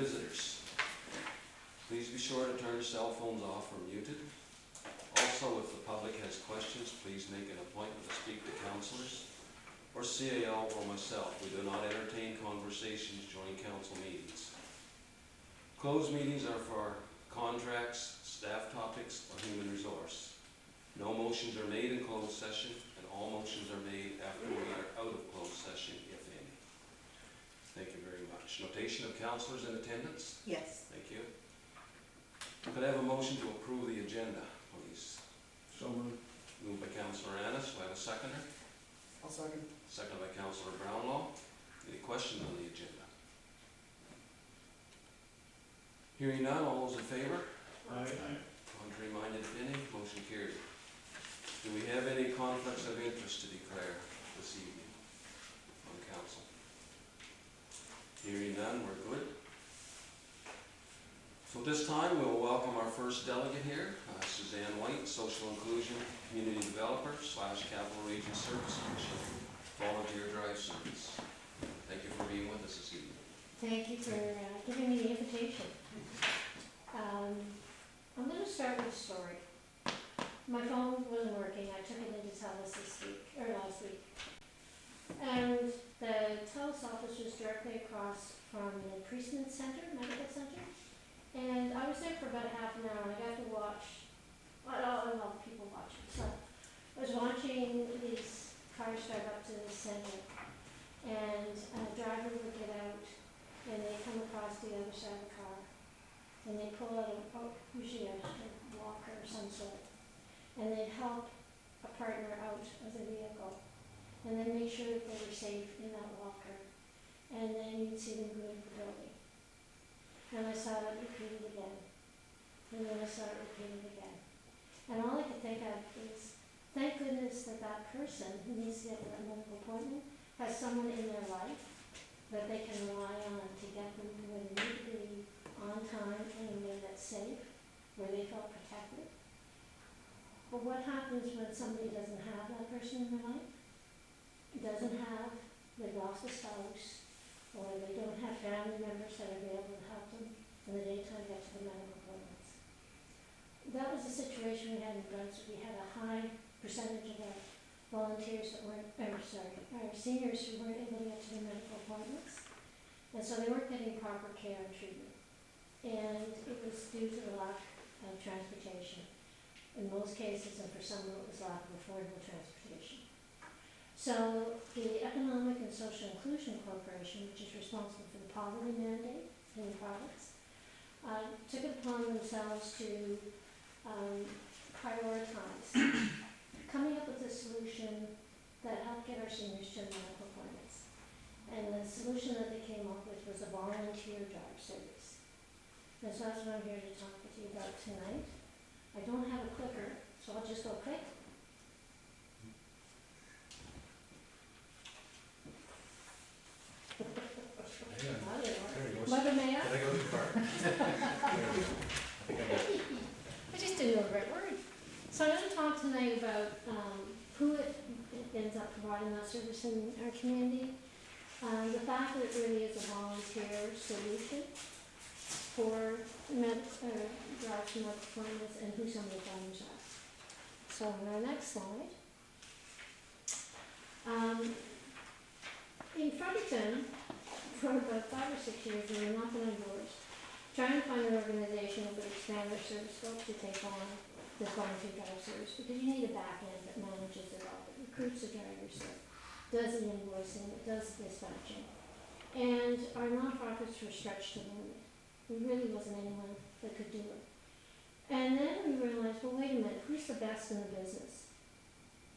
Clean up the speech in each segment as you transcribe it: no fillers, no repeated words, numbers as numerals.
visitors. Please be sure to turn cell phones off or muted. Also, if the public has questions, please make an appointment to speak to councillors or CAL or myself. We do not entertain conversations during council meetings. Closed meetings are for contracts, staff topics, or human resource. No motions are made in closed session, and all motions are made after we are out of closed session, if any. Thank you very much. Notation of councillors in attendance? Yes. Thank you. Could I have a motion to approve the agenda, please? So moved. Moved by Councillor Annis. Do I have a seconder? I'll second. Second by Councillor Brownlaw. Any questions on the agenda? Hearing none, all those in favor? Aye. Contrary minded, if any, motion carried. Do we have any conflicts of interest to declare this evening on council? Hearing none, we're good. So at this time, we'll welcome our first delegate here, Suzanne White, Social Inclusion Community Developer / Capital Region Service Commission, Volunteer Drive Service. Thank you for being with us this evening. Thank you for giving me the invitation. I'm going to start with a story. My phone wasn't working. I took it into TELUS last week. And the TELUS office was directly across from the Priestman Center, Medical Center. And I was there for about half an hour, and I got to watch, I love people watching, so I was watching these cars drive up to the center, and a driver would get out, and they come across the other side of the car, and they pull out usually a walker of some sort, and they'd help a partner out of the vehicle, and then make sure that they were safe in that walker, and then you'd see them go into the building. And I saw it repeated again. And then I saw it repeated again. And all I could think of is, thank goodness that that person who needs to get a medical appointment has someone in their life that they can rely on to get them where they need to be on time in a way that's safe, where they feel protected. But what happens when somebody doesn't have that person in their life? They've lost a spouse, or they don't have family members that are able to help them in the daytime get to the medical appointments. That was the situation we had in Brunswick. We had a high percentage of our volunteers that weren't, our seniors who weren't able to get to the medical appointments. And so they weren't getting proper care and treatment. And it was due to the lack of transportation. In most cases, and for some it was lack of affordable transportation. So the Economic and Social Inclusion Corporation, which is responsible for the poverty mandate in the province, took it upon themselves to prioritize coming up with a solution that helped get our seniors to medical appointments. And the solution that they came up with was a volunteer drive service. And so that's what I'm here to talk with you about tonight. I don't have a clicker, so I'll just go quick. Mother, may I? Did I go too far? I just didn't know the right word. So I'm going to talk tonight about who it ends up providing that service in our community. The fact that it really is a volunteer solution for drive to medical appointments and who some of the donors are. So on our next slide. In Fredericton, for about 5 or 6 years, we were knocking on doors, trying to find an organization that would expand their service scope to take on this volunteer drive service, because you need a back end that manages it all, that recruits the drivers, that does the invoicing, that does the dispatching. And our nonprofits were stretched to the limit. There really wasn't anyone that could do it. And then we realized, well, wait a minute, who's the best in the business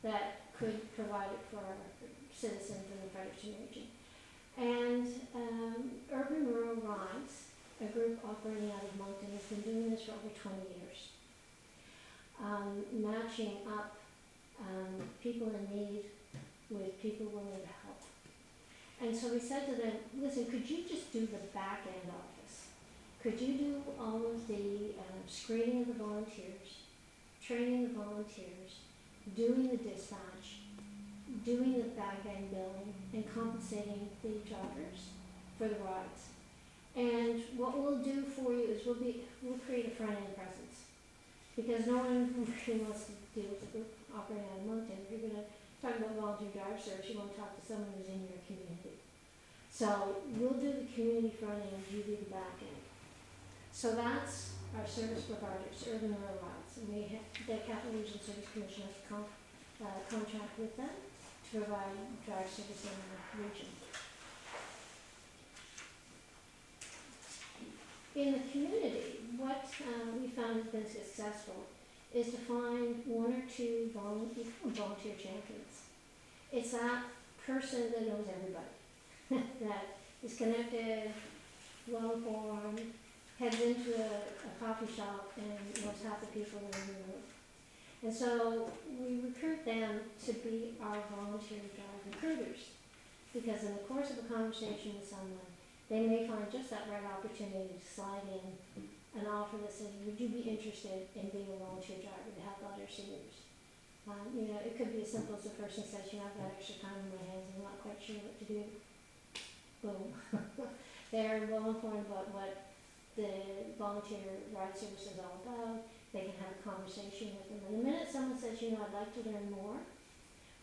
that could provide it for our citizens in the Fredericton region? And Urban Rural Rides, a group operating out of Moncton, has been doing this for over 20 years. Matching up people in need with people willing to help. And so we said to them, listen, could you just do the back end office? Could you do all of the screening of the volunteers, training the volunteers, doing the dispatch, doing the back end billing, and compensating the drivers for the rides? And what what we'll do for you is we'll create a front end presence. Because no one really wants to deal with a group operating out of Moncton. If you're gonna talk about volunteer driver service, you wanna talk to someone who's in your community. So we'll do the community front end, you do the back end. So that's our service providers, urban rural routes. And we have, the Capital Region Service Commission has a contract with them to provide drive service in the region. In the community, what we found has been successful is to find one or two volunteer champions. It's that person that knows everybody, that is connected, well-informed, heads into a coffee shop and knows half the people in the room. And so we recruit them to be our volunteer drive recruiters, because in the course of a conversation with someone, they may find just that right opportunity to slide in an offer that says, would you be interested in being a volunteer driver to help out our seniors? It could be as simple as the person says, I've got extra time on my hands, I'm not quite sure what to do. Boom. They're well informed about what the volunteer ride service is all about. They can have a conversation with them. And the minute someone says, I'd like to learn more,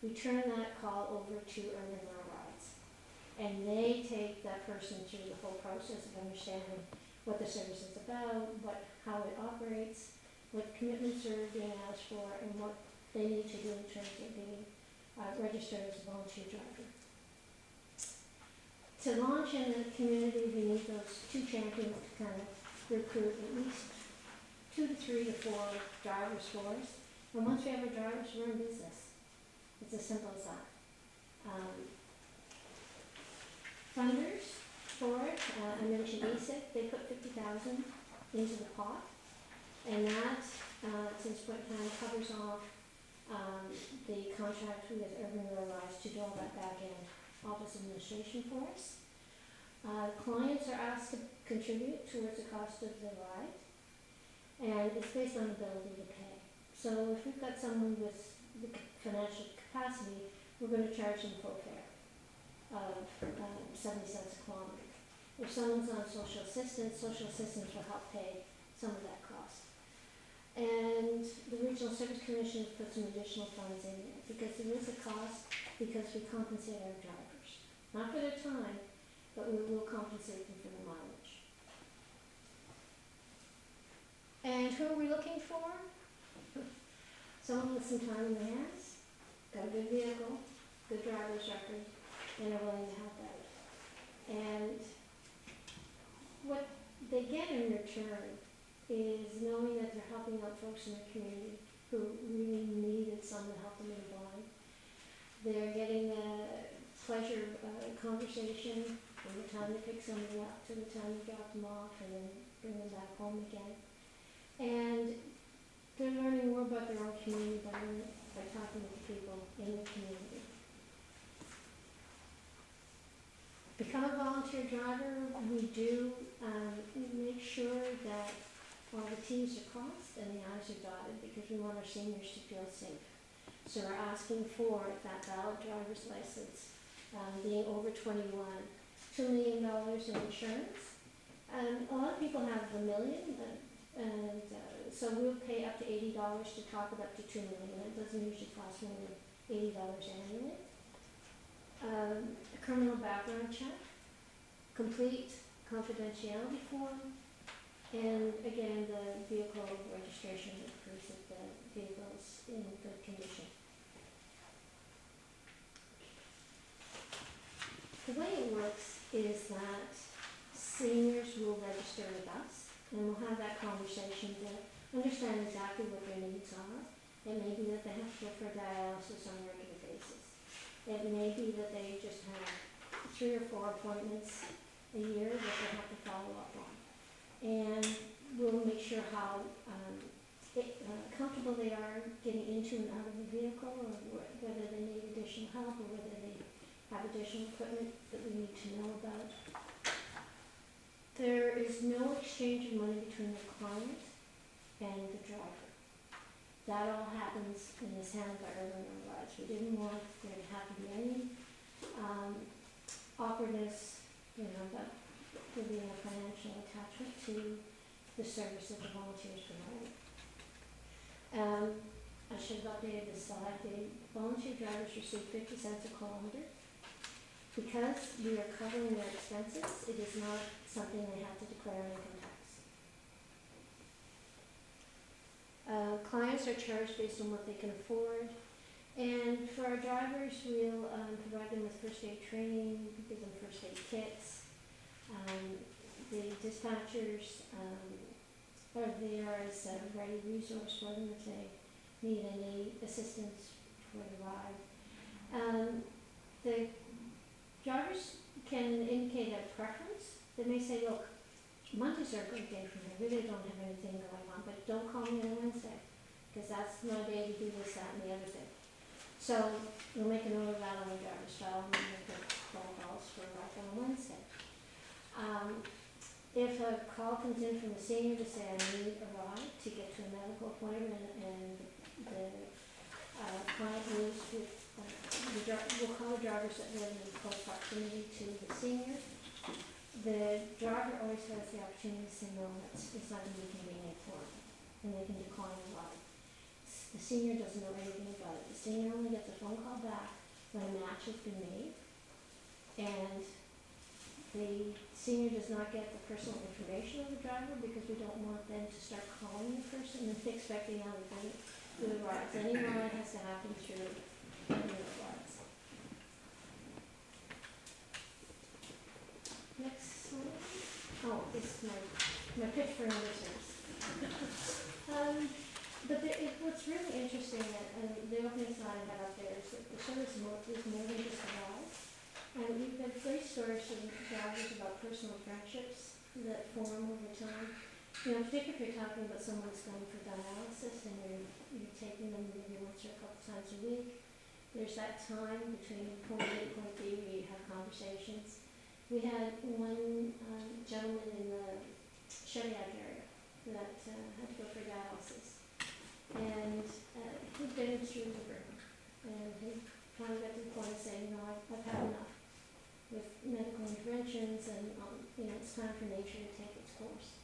we turn that call over to Urban Rural Rides. And they take that person through the whole process of understanding what the service is about, how it operates, what commitments are being asked for, and what they need to do in terms of being registered as a volunteer driver. To launch in the community, we need those two champions to kind of recruit at least 2 to 3 to 4 drivers for us. And once we have our drivers, we're in business. It's as simple as that. Funders for it, I mentioned ASIC, they put $50,000 into the pot, and that, since point in time, covers off the contract with Urban Rural Rides to do all that back-end office administration for us. Clients are asked to contribute towards the cost of the ride, and it's based on ability to pay. So if we've got someone with the financial capacity, we're going to charge them full fare of 70 cents a kilometer. If someone's on social assistance will help pay some of that cost. And the Regional Service Commission has put some additional funds in there because there is a cost, because we compensate our drivers. Not for their time, but we will compensate them for the mileage. And who are we looking for? Someone with some time in their hands, got a good vehicle, good driver's record, and are willing to help out. And what they get in return is knowing that they're helping out folks in the community who really needed someone to help them in a bind. They're getting the pleasure of a conversation from the time they pick somebody up to the time they drop them off and then bring them back home again. And they're learning more about their own community by talking with the people in the community. Become a volunteer driver, we do make sure that all the T's are crossed and the I's are dotted because we want our seniors to feel safe. So we're asking for that valid driver's license, being over 21, $2 million in insurance. A lot of people have $1 million, so we'll pay up to $80 to top it up to $2 million. It doesn't usually cost more than $80 annually. A criminal background check, complete confidentiality form, and again, the vehicle registration that proves that the vehicle's in good condition. The way it works is that seniors will register with us, and we'll have that conversation to understand exactly what their needs are. It may be that they have to go for dialysis on a regular basis. It may be that they just have 3 or 4 appointments a year that they have to follow up on. And we'll make sure how comfortable they are getting into and out of the vehicle, or whether they need additional help, or whether they have additional equipment that we need to know about. There is no exchange of money between the client and the driver. That all happens and is handled by Urban Rural Rides. We didn't want there to have to be any awkwardness, but there being a financial attachment. the service that the volunteers provide. I should have updated this slide. The volunteer drivers receive 50 cents a kilometer. Because we are covering their expenses, it is not something they have to declare income tax. Clients are charged based on what they can afford. And for our drivers, we'll provide them with first aid training, give them first aid kits. The dispatchers are there as a ready resource for them if they need any assistance for the ride. The drivers can indicate a preference. They may say, look, Mondays are a great day for me, I really don't have anything going on, but don't call me on Wednesday, because that's my day to do this, that, and the other thing. So we'll make a note of that on the driver's file and make phone calls for a ride on Wednesday. If a call comes in from the senior to say I need a ride to get to a medical appointment and the client lives with, we'll call the drivers that live in close proximity to the senior. The driver always has the opportunity to say no, it's not going to be convenient for them, and they can decline a ride. The senior doesn't know anything about it. The senior only gets a phone call back when a match has been made, and the senior does not get the personal information of the driver because we don't want them to start calling the person and expecting out of them through the rides. Any ride has to happen through any of the rides. Next slide. Oh, this is my pitch for another service. But what's really interesting, and the opening slide I have up there, is that the service is more than just a ride. And we've had great stories from drivers about personal friendships that form over time. You know, particularly if you're talking about someone who's going for dialysis and you're taking them maybe once or a couple times a week. There's that time between point A and point B where you have conversations. We had one gentleman in the Shediac area that had to go for dialysis. And he'd been through the room. And he finally got to the point of saying, you know, I've had enough with medical interventions and, you know, it's time for nature to take its course.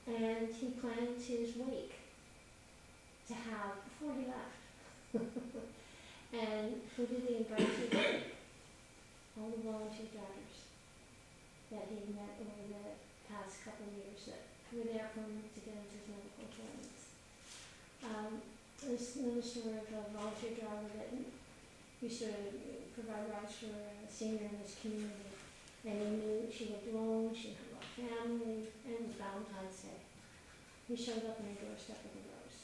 And he planned his wake to have before he left. And who did he invite to the wake? All the volunteer drivers that he met over the past couple of years that were there for him to get into his medical appointments. There's another story of a volunteer driver that used to provide rides for a senior in this community. And he knew she lived alone, she had a lot of family, and it was Valentine's Day. He showed up on her doorstep with a rose,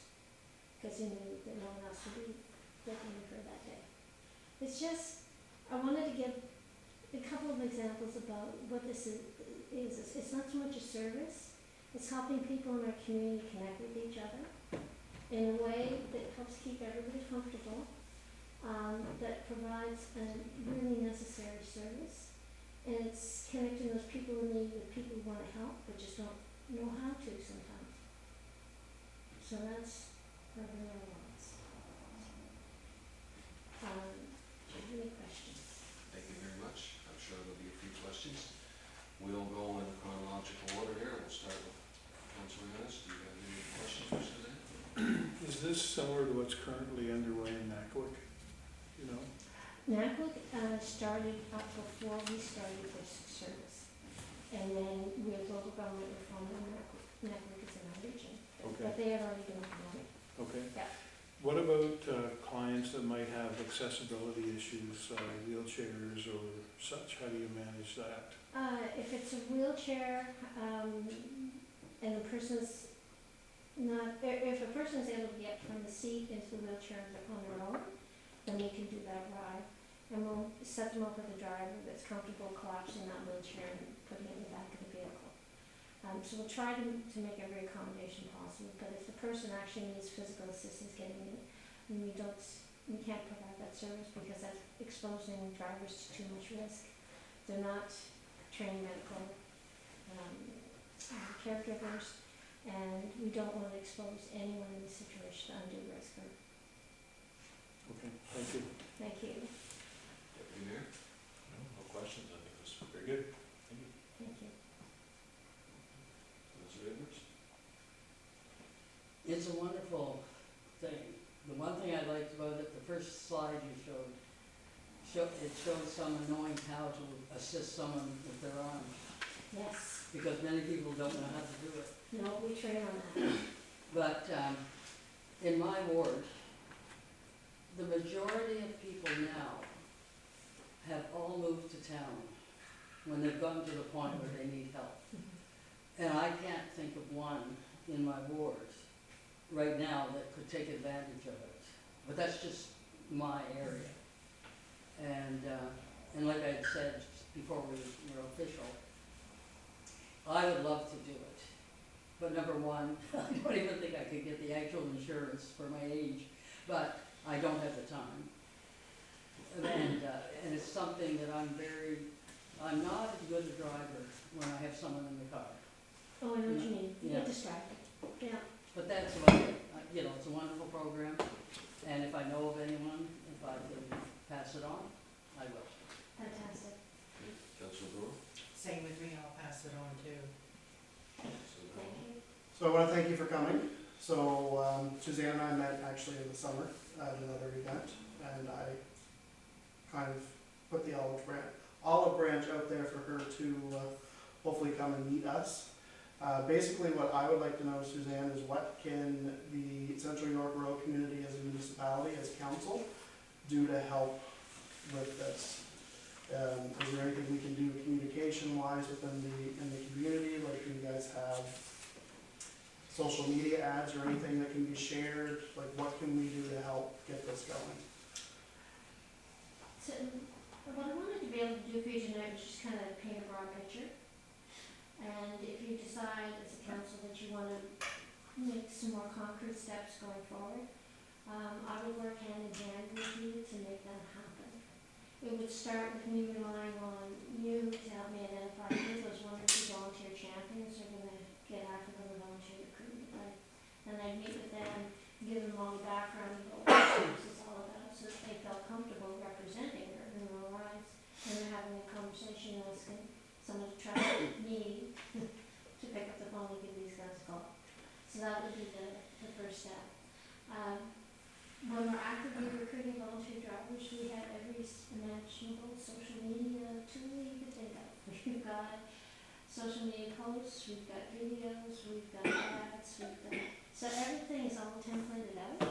because he knew that no one else would be looking for that day. It's just, I wanted to give a couple of examples about what this is. It's not so much a service, it's helping people in our community connect with each other in a way that helps keep everybody comfortable, that provides a really necessary service, and it's connecting those people in need with people who want to help but just don't know how to sometimes. So that's what it really wants. Do you have any questions? Thank you very much. I'm sure there'll be a few questions. We'll go in chronological order here. We'll start with Councilor Ennis. Do you have any questions for Suzanne? Is this similar to what's currently underway in Nackwick? You know? Nackwick started up before we started this service. And then with local government reform, Nackwick is in our region. Okay. But they had already been implemented. Okay. Yeah. What about clients that might have accessibility issues, wheelchairs or such? How do you manage that? If it's a wheelchair, and the person's not, if a person is able to get from the seat into the wheelchair on their own, then we can do that ride. And we'll set them up with a driver that's comfortable collapsing that wheelchair and putting it in the back of the vehicle. So we'll try to make every accommodation possible, but if the person actually needs physical assistance getting in, we can't provide that service because that's exposing drivers to too much risk. They're not trained medical caregivers, and we don't want to expose anyone in this situation to undue risk. Okay, thank you. Thank you. Deputy Mayor? No questions, I think it was very good. Thank you. Thank you. Councilor Edwards? first slide you it showed someone knowing how to assist someone with their arms, Yes, because many people don't know how to do it. no, we train on that. But in my ward, the majority of people now have all moved to town when they've gotten to the point where they need help. And I can't think of one in my ward right now that could take advantage of it. But that's just my area. And like I had said before we were official, I would love to do it. But number one, I don't even think I could get the actual insurance for my age, but I don't have the time. And it's something that I'm not as good a driver when I have someone in the car. Oh, I know what you mean, you Yeah. get distracted, yeah. But that's about it. You know, it's a wonderful program, and if I know of anyone, if I can pass it on, I will. Fantastic. Councillor Brewer? Same with me, I'll pass it on too. Councillor Thank Brown? you. So I want to thank you for coming. So Suzanne and I met actually in the summer at another event, and I kind of put the olive branch out there for her to hopefully come and meet us. Basically what I would like to know, Suzanne, is what can the Central York Rural Community as a municipality, as council, do to help with this? Is there anything we can do communication-wise within in the community? Like, do you guys have social media ads or anything that can be shared? Like, what can we do to help get this going? So, what I wanted to be able to do for you tonight was just kind of paint a broad picture. And if you decide as a council that you want to make some more concrete steps going forward, I would work hand in hand with you to make that happen. It would start with me relying on you to help me identify who those wonderful volunteer champions are going to get after the volunteer recruitment. And I'd meet with them, give them all the background of what this is all about, so that they felt comfortable representing her in their lives. And they're having a conversation asking someone to trust me to pick up the phone and give these guys a call. So that would be the first step. When we're actively recruiting volunteer drivers, we have every imaginable social media tool you could think of. We've got social media posts, we've got videos, we've got ads, so everything is all templated out,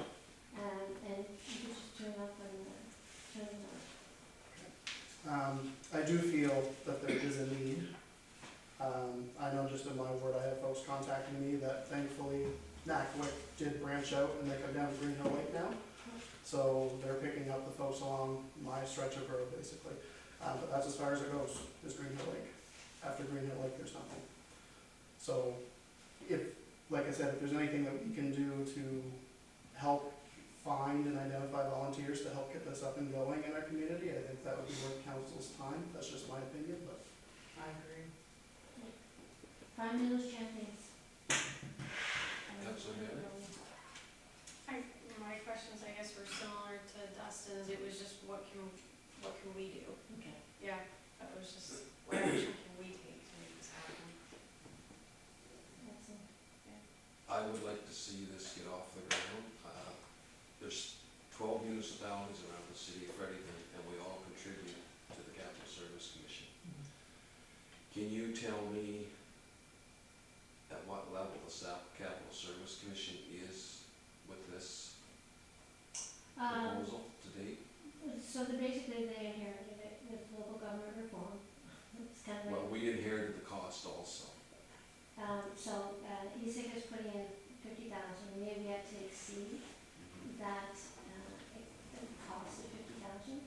and you can just turn up and turn it on. I do feel that there is a need. I know just in my ward, I have folks contacting me that thankfully Nackwick did branch out and they come down to Green Hill Lake now. So they're picking up the folks along my stretch of road basically. But that's as far as it goes, is Green Hill Lake. After Green Hill Lake, there's nothing. So like I said, if there's anything that we can do to help find and identify volunteers to help get this up and going in our community, I think that would be worth council's time. That's just my opinion, but. I agree. Find those champions. Councillor Bailey? My questions, I guess, were similar to Dustin's. It was just what can we do? Okay. Yeah, that was just what action can we take to make this happen? Excellent. I would like to see this get off the ground. There's 12 municipalities around the city of Fredericton, and we all contribute to the Capital Service Commission. Can you tell me at what level the Capital Service Commission is with this proposal to date? So basically they inherited it with local government reform. It's kind of Well, we inherited the cost also. ESIC has put in 50,000, we have yet to exceed that cost of 50,000,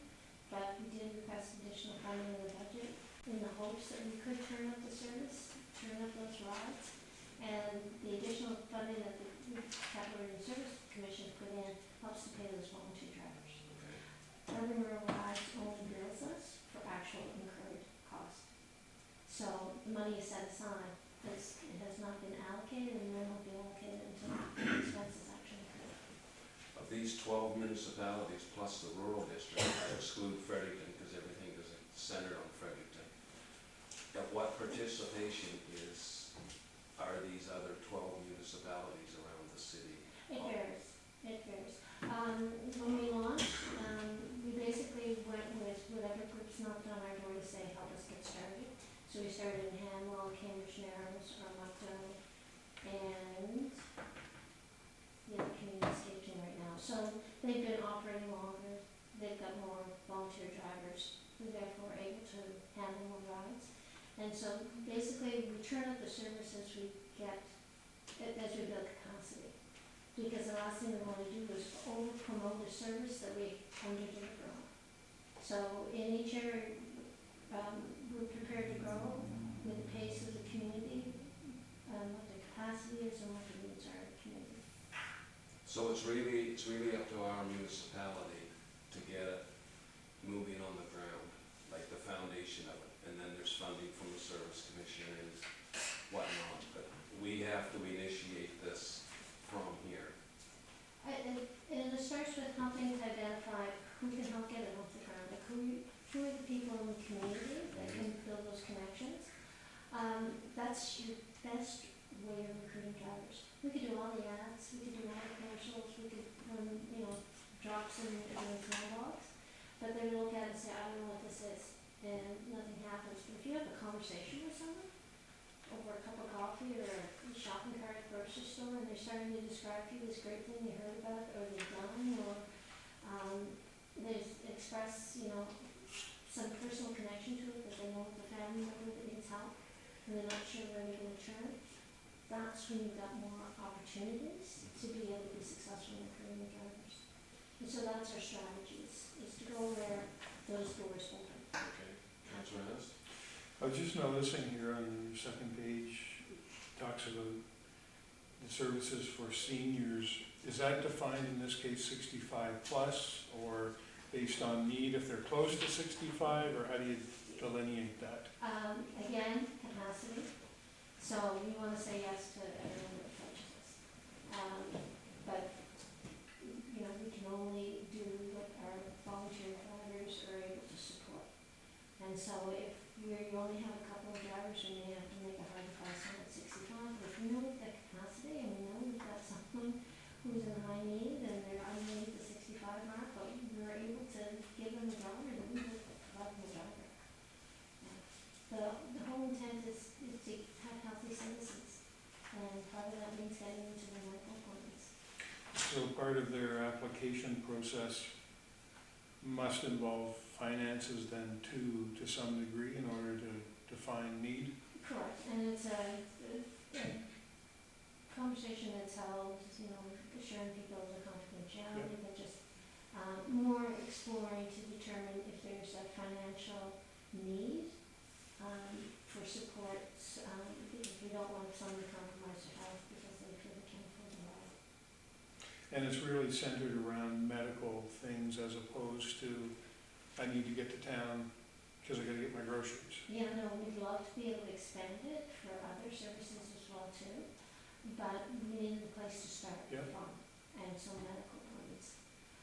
but we did request additional funding in the budget in the hopes that we could turn up the service, turn up those rides, and the additional funding that the Capital Service Commission put in helps to pay those volunteer drivers. Urban Rural Rides only bills us for actual incurred cost. So the money is set aside, but it has not been allocated, and then will be allocated until the expenses actually occur. Of these 12 municipalities plus the rural district, I exclude Fredericton because everything is centered on Fredericton. But what participation are these other 12 municipalities around the city? It varies, it varies. When we launched, So we started in Hanwell, Cambridge Narrows, Arlecto, and the other community escaping right now. So they've been operating longer, they've got more volunteer drivers, who therefore are able to handle more rides. And so basically, we turn up the service as we get, as we build capacity. Because the last thing we want to do is over promote a service that we under-deliver on. So in each area, we're prepared to grow with the pace of the community, what the capacity is and what the needs are of the community. So it's really up to our municipality to get it moving on the ground, like the foundation of it, and then there's funding from the Service Commission and whatnot, but we have to initiate this from here. And it starts with helping to identify who can help get it off the ground, like who are the people in the community that can build those connections. That's your best way of recruiting drivers. We could do all the ads, we could do all the commercials, we could run, drops in mailbox, but they look at it and say, I don't know what this is, and nothing happens. But if you have a conversation with someone over a cup of coffee or a shopping cart at the grocery store, and they're starting to describe to you this great thing they heard about, or they've done, or they express, some personal connection to it, that they know the family member that needs help, and they're not sure where they're going to turn, that's when you've got more opportunities to be able to be successful in recruiting the drivers. And so that's our strategy, is to go where those doors open. Okay, Councillor Ennis? I was just noticing here on your second page, it talks about the services for seniors. Is that defined in this case 65 plus, or based on need if they're close to 65, or how do you delineate that? Again, capacity. So we want to say yes to everyone that approaches us. But, we can only do what our volunteer drivers are able to support. And so if you only have a couple of drivers, we may have to make a hard price on at 65. But if we know we've got capacity and we know we've got someone who's in high need and they're underneath the 65 mark, but we're able to give them a driver, then we will provide them a driver. The whole intent is to have healthy citizens, and part of that means getting into the medical appointments. So part of their application process must involve finances then too, to some degree, in order to define need? Correct, and it's a conversation that's held, assuring people of the confidentiality, but just more exploring to determine if there's a financial need for support, because we don't want someone to compromise their health because they feel they can't afford the ride. And it's really centered around medical things as opposed to, I need to get to town because I gotta get my groceries. Yeah, no, we'd love to be able to expand it for other services as well too, but we needed a place to start from, and so medical appointments.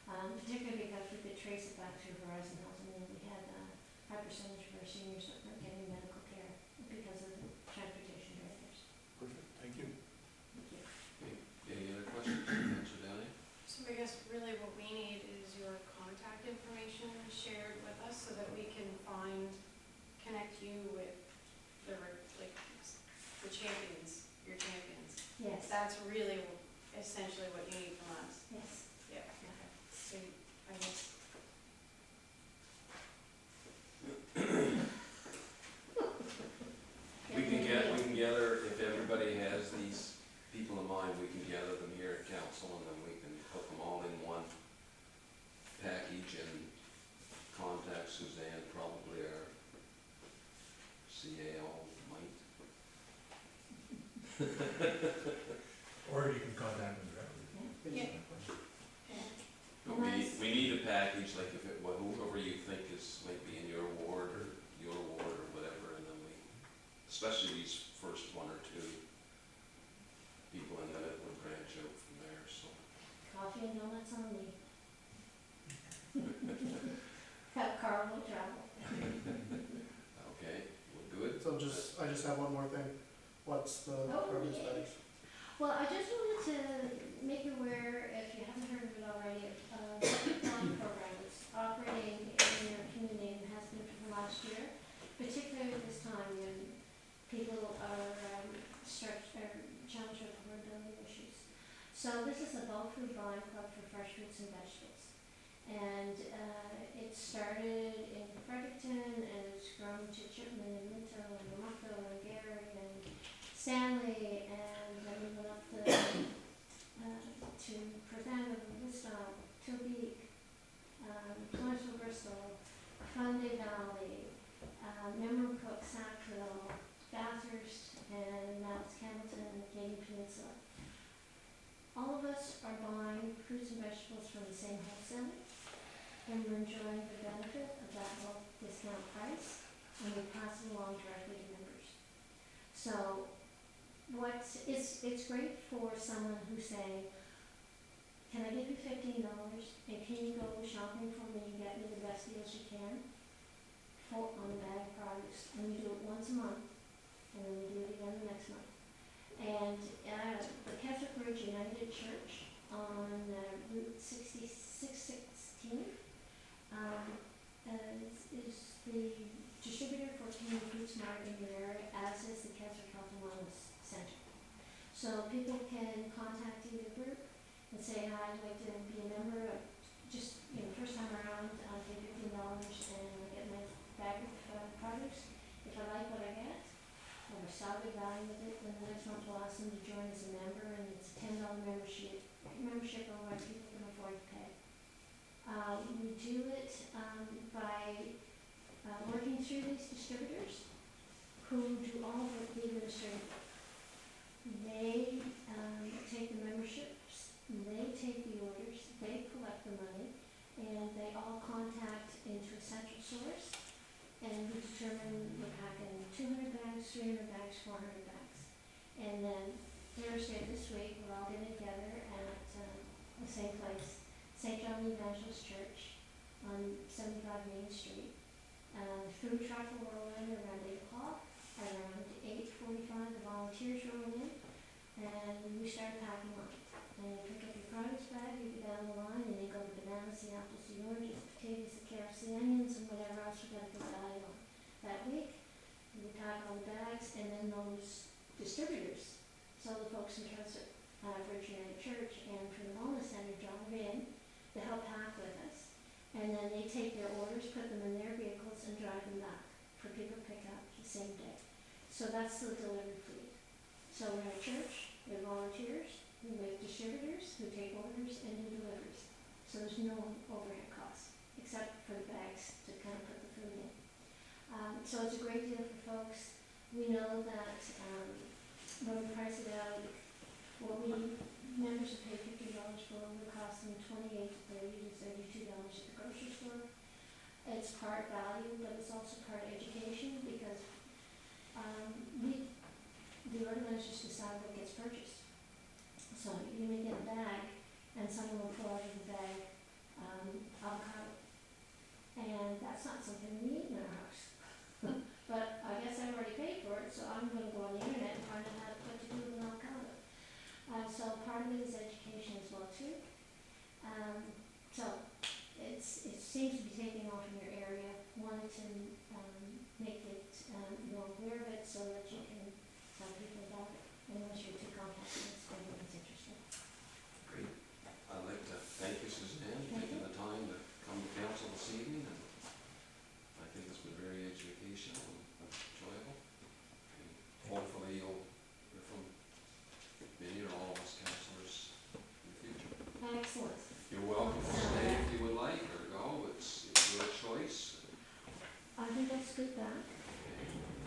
Particularly because we could trace it back through Horizon Health, and we had a high percentage of our seniors that weren't getting medical care because of the transportation barriers. Perfect, thank you. Thank you. Any other questions, Councillor Downey? So I guess really what we need is your contact information shared with us so that we can connect you with the champions, your champions. Yes, That's really essentially what you need from us. yes. Yeah, okay. So I guess. We can gather, if everybody has these people in mind, we can gather them here at council, and then we can put them all in one package and contact Suzanne, probably our CAO might. Or you can contact them directly. Yeah. But we need a package, like if whoever you think might be in your ward or whatever, and then especially these first one or two people, and then it would branch out from there, so. Coffee and donuts only. Carl will travel. Okay, well, good. So I just have one more thing. What's the program studies? Well, I just wanted to make you aware, if you haven't heard of it already, one program that's operating in your community and has been for the last year. particularly at this time when people are stretched or challenged with affordability issues. So this is a bulk food buying club for fresh fruits and vegetables. And it started in Fredericton and it's grown to Chipman and Minto and Lamucco and Gary and Stanley, and then we went up to Perthana, Woodstock, Tobique, Torrensville, Bristol, Fundy Valley, Memramcook, Sackville, Bathurst, and now it's Campbellton and the Canadian Peninsula. All of us are buying fruits and vegetables from the same wholesaler, and we're enjoying the benefit of that bulk discount price, and we pass it along directly to members. So it's great for someone who's saying, can I give you $15 and can you go shopping for me and get me the best deals you can on bag products? And we do it once a month, and then we do it again the next month. And the Catholic Bridge United Church on Route 616 is the distributor for Canadian Food Smart in your area, as is the Catholic Health and Wellness Center. So people can contact either group and say, hi, I'd like to be a member of, just, first time around, I'll pay $15 and I get my bag of products. If I like what I get, or I saw the value of it, then the next month we'll ask them to join as a member, and it's a $10 membership or what people can afford to pay. We do it by working through these distributors who do all of the administrative. They take the memberships, they take the orders, they collect the money, and they all contact into a central source, and we determine we're packing 200 bags, 300 bags, 400 bags. And then Thursday this week, we're all getting together at the same place, St. John the Evangelist Church on 75 Main Street. The food truck will roll in around 8 o'clock. Around 8:45, the volunteers roll in, and we start packing on. And you pick up your produce bag, you go down the line, and you go the bananas, the apples, the oranges, the potatoes, the carrots, the onions, and whatever else we got to put value on. That week, we pack all the bags, and then those distributors, so the folks in Catholic Bridge United Church and from the Wellness Center drive in to help pack with us. And then they take their orders, put them in their vehicles, and drive them back for people to pick up the same day. So that's the delivery fleet. So we have church, we have volunteers, we have distributors who take orders and do deliveries. So there's no overhead costs, except for the bags to kind of put the food in. So it's a great deal for folks. We know that when we price it out, what we members will pay $50 for will cost them $28 to $30 to $32 at the grocery store. It's part value, but it's also part education, because the organizers decide what gets purchased. So you may get a bag, and someone will pull out of the bag avocado, and that's not something we eat in our house. But I guess I've already paid for it, so I'm going to go on the internet and find out how to do with an avocado. So part of it is education as well too. So it seems to be taking off in your area. Wanted to make it more aware of it so that you can tell people about it, unless you're too contacted if anyone's interested. Great. I'd like to thank you, Suzanne, for taking the time to come to council this evening, and I think it's been very educational and enjoyable. And hopefully you'll hear from many or all of us councillors in the future. Excellent. You're welcome to stay if you would like, or go, it's your choice. I think that's good back.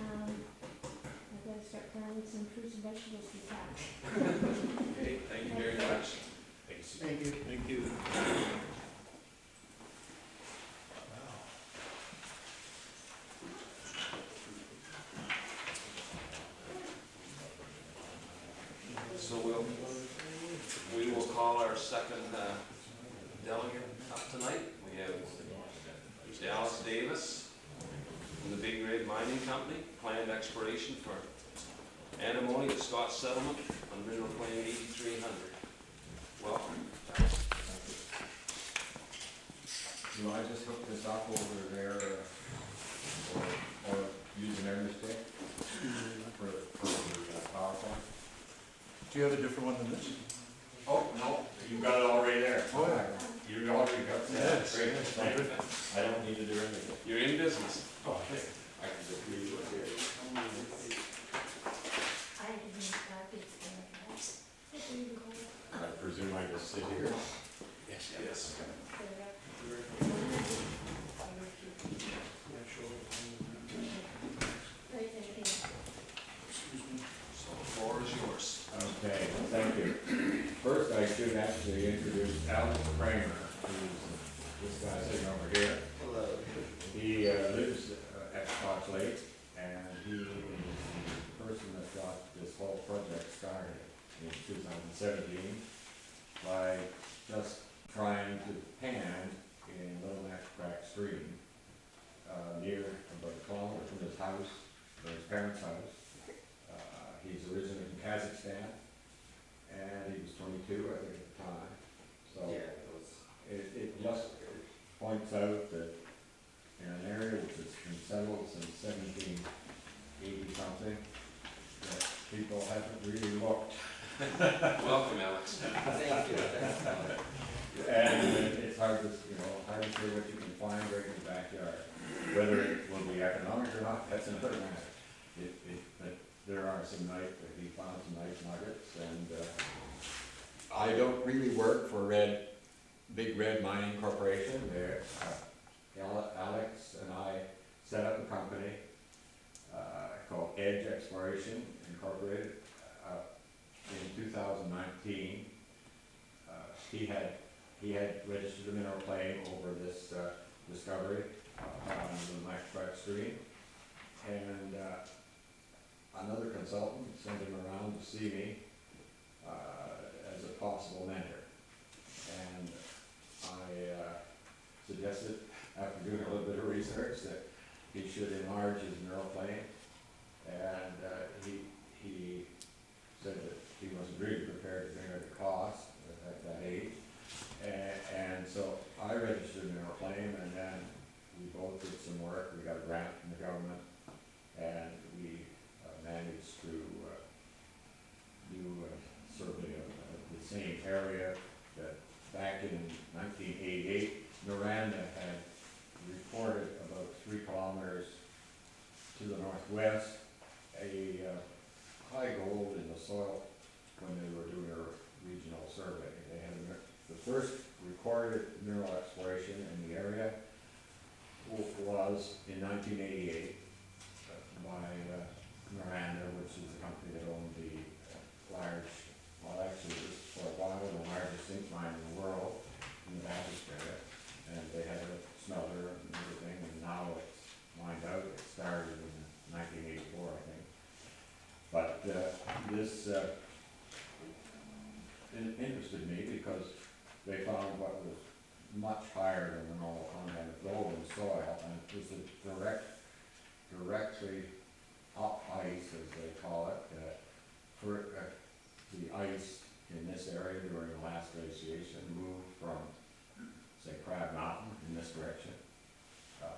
I've got to start planting some fruits and vegetables to pack. Okay, thank you very much. Thanks. Thank you. Thank you. So we will call our second delegate up tonight. We have Dallas Davis from the Big Red Mining Company, planned exploration for antimony at Scott Settlement on mineral claim 8300. Welcome. Do I just hook this up over there, or using every stick for PowerPoint. Do you have a different one than this? Oh, no, you got it already there. Oh, yeah. You already got that. Yes. Great, thank you. I don't need to do anything. You're in business. Oh, okay. I can just leave it here. I didn't even start this thing like that. It didn't go up. I presume I just sit here. Yes. Yes. Put it up. Right there, yeah. Excuse me. So the floor is yours. Okay, thank you. First, I should actually introduce Alex Kramer, who's this guy sitting over here. Hello. He lives at Fox Lake, and he is the person that got this whole project started in 2017 by just trying to pan in Little Neck Crack Stream, near about a kilometer from his house, from his parents' house. He's originally from Kazakhstan, and he was 22, I think, at the time. So it just points out that in an area which has been settled since 1780 something, that people haven't really looked. Welcome, Alex. Thank you. And it's hard to, hard to say what you can find right in the backyard. Whether it will be economic or not, that's another matter. But there are some he found some nice nuggets, and I don't really work for Big Red Mining Corporation. Alex and I set up a company called Edge Exploration Incorporated in 2019. He had registered a mineral claim over this discovery on the Mike Stream, and another consultant sent him around to see me as a possible mentor. And I suggested, after doing a little bit of research, that he should enlarge his mineral claim. And he said that he wasn't really prepared to figure out the cost at that age. And so I registered a mineral claim, and then we both did some work. We got a grant from the government, and we managed to do a survey of the same area that back in 1988, Miranda had reported about 3 kilometers to the northwest a high gold in the soil when they were doing a regional survey. They had the first recorded mineral exploration in the area was in 1988 by Miranda, which is the company that owned the actually it was for a while the largest zinc mine in the world in the Baptist area, and they had a smelter and everything, and now it's mined out. It started in 1984, I think. But this interested me because they found what was much higher than the normal content of gold in soil, and it was directly up ice, as they call it, for the ice in this area during the last glaciation moved from, say, Crab Mountain in this direction,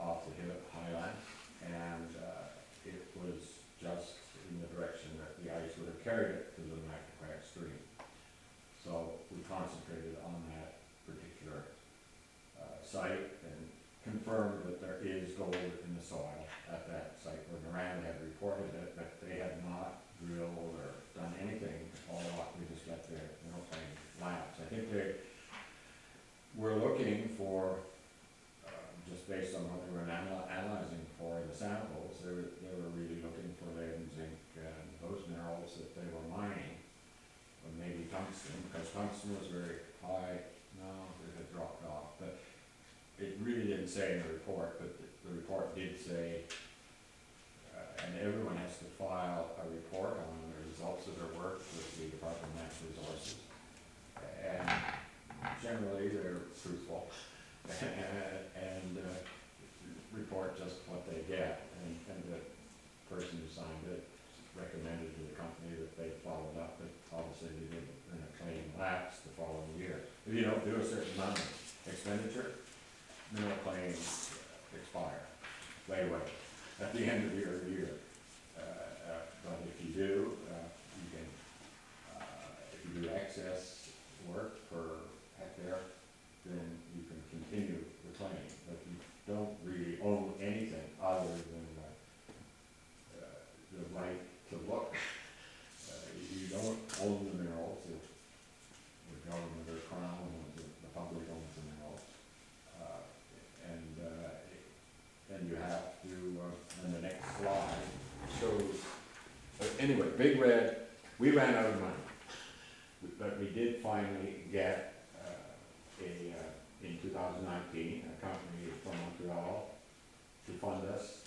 off the highlands, and it was just in the direction that the ice would have carried it to the Macquarie Stream. So we concentrated on that particular site and confirmed that there is gold in the soil at that site where Miranda had reported it, but they had not drilled or done anything to follow up. We just got their mineral claim labs. I think they were looking for, just based on what they were analyzing for in the samples, they were really looking for lead and zinc and those minerals that they were mining, or maybe tungsten, because tungsten was very high. No, it had dropped off, but it really didn't say in the report, but the report did say, and everyone has to file a report on the results of their work with the Department of Natural Resources, and generally they're truthful and report just what they get, and the person who signed it recommended to the company that they followed up, but obviously they didn't, and a claim lapsed the following year. If you don't do a certain amount of expenditure, mineral claims expire right away. at the end of the year. But if you do, you can, if you do excess work per hectare, then you can continue the claim, but you don't really own anything other than the right to look. You don't own the minerals, the government or crown owns it, the public owns the minerals. And you have to, and the next slide shows, anyway, Big Red, we ran out of money, but we did finally get in 2019, a company from Montreal to fund us,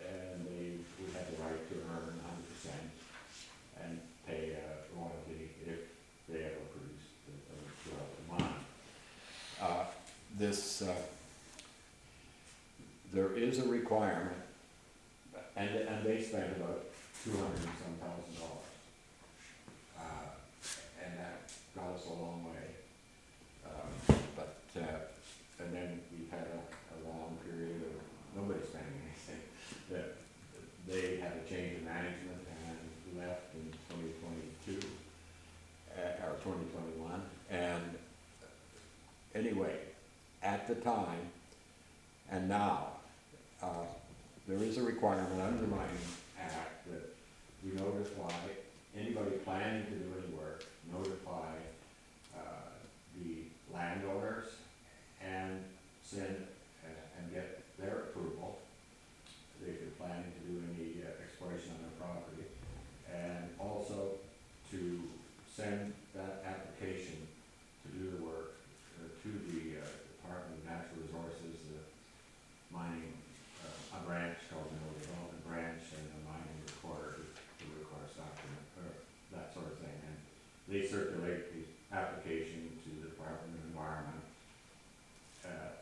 and we had the right to earn 100% and pay a royalty if they ever produced the mine. There is a requirement, and they spent about $200,000 and some thousand. And that got us a long way. And then we've had a long period of nobody spending anything. That they had a change in management and left in 2022, or 2021. And anyway, at the time, and now, there is a requirement under the Mining Act that we notify anybody planning to do any work, notify the landowners and send and get their approval if you're planning to do any exploration on their property, and also to send that application to do the work to the Department of Natural Resources, the mining, a branch called the Mineral Development Branch, and the mining recorder who requires document, or that sort of thing. And they circulate the application to the Department of Environment,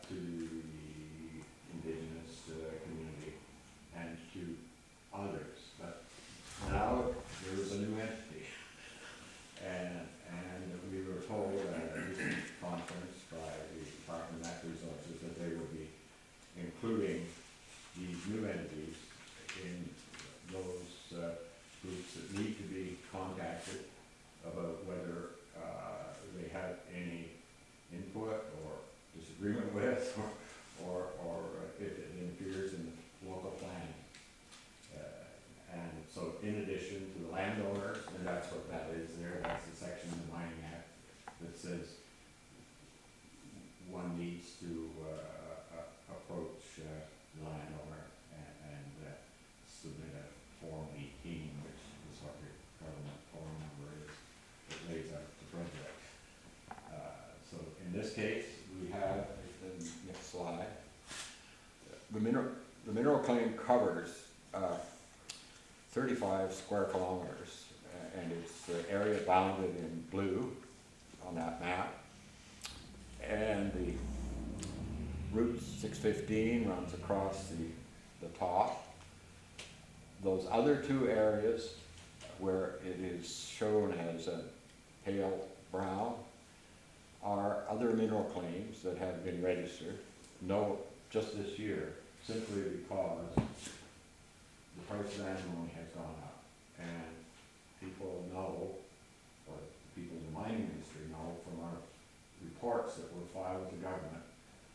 to the indigenous community, and to others. But now there is a new entity, and we were told at a recent conference by the Department of Natural Resources that they would be including these new entities in those groups that need to be contacted about whether they have any input or disagreement with, or if it interferes in local planning. And so in addition to the landowners, and that's what that is there, that's the section of the Mining Act that says one needs to approach the landowner and submit a Form 18, which is what your government form number is, that lays out the project. So in this case, we have, the next slide, the mineral claim covers 35 square kilometers, and it's the area bounded in blue on that map. And the Route 615 runs across the top. Those other two areas where it is shown as a pale brown are other mineral claims that have been registered. No, just this year, simply because the price of antimony has gone up. And people know, or people in the mining industry know from our reports that were filed with the government,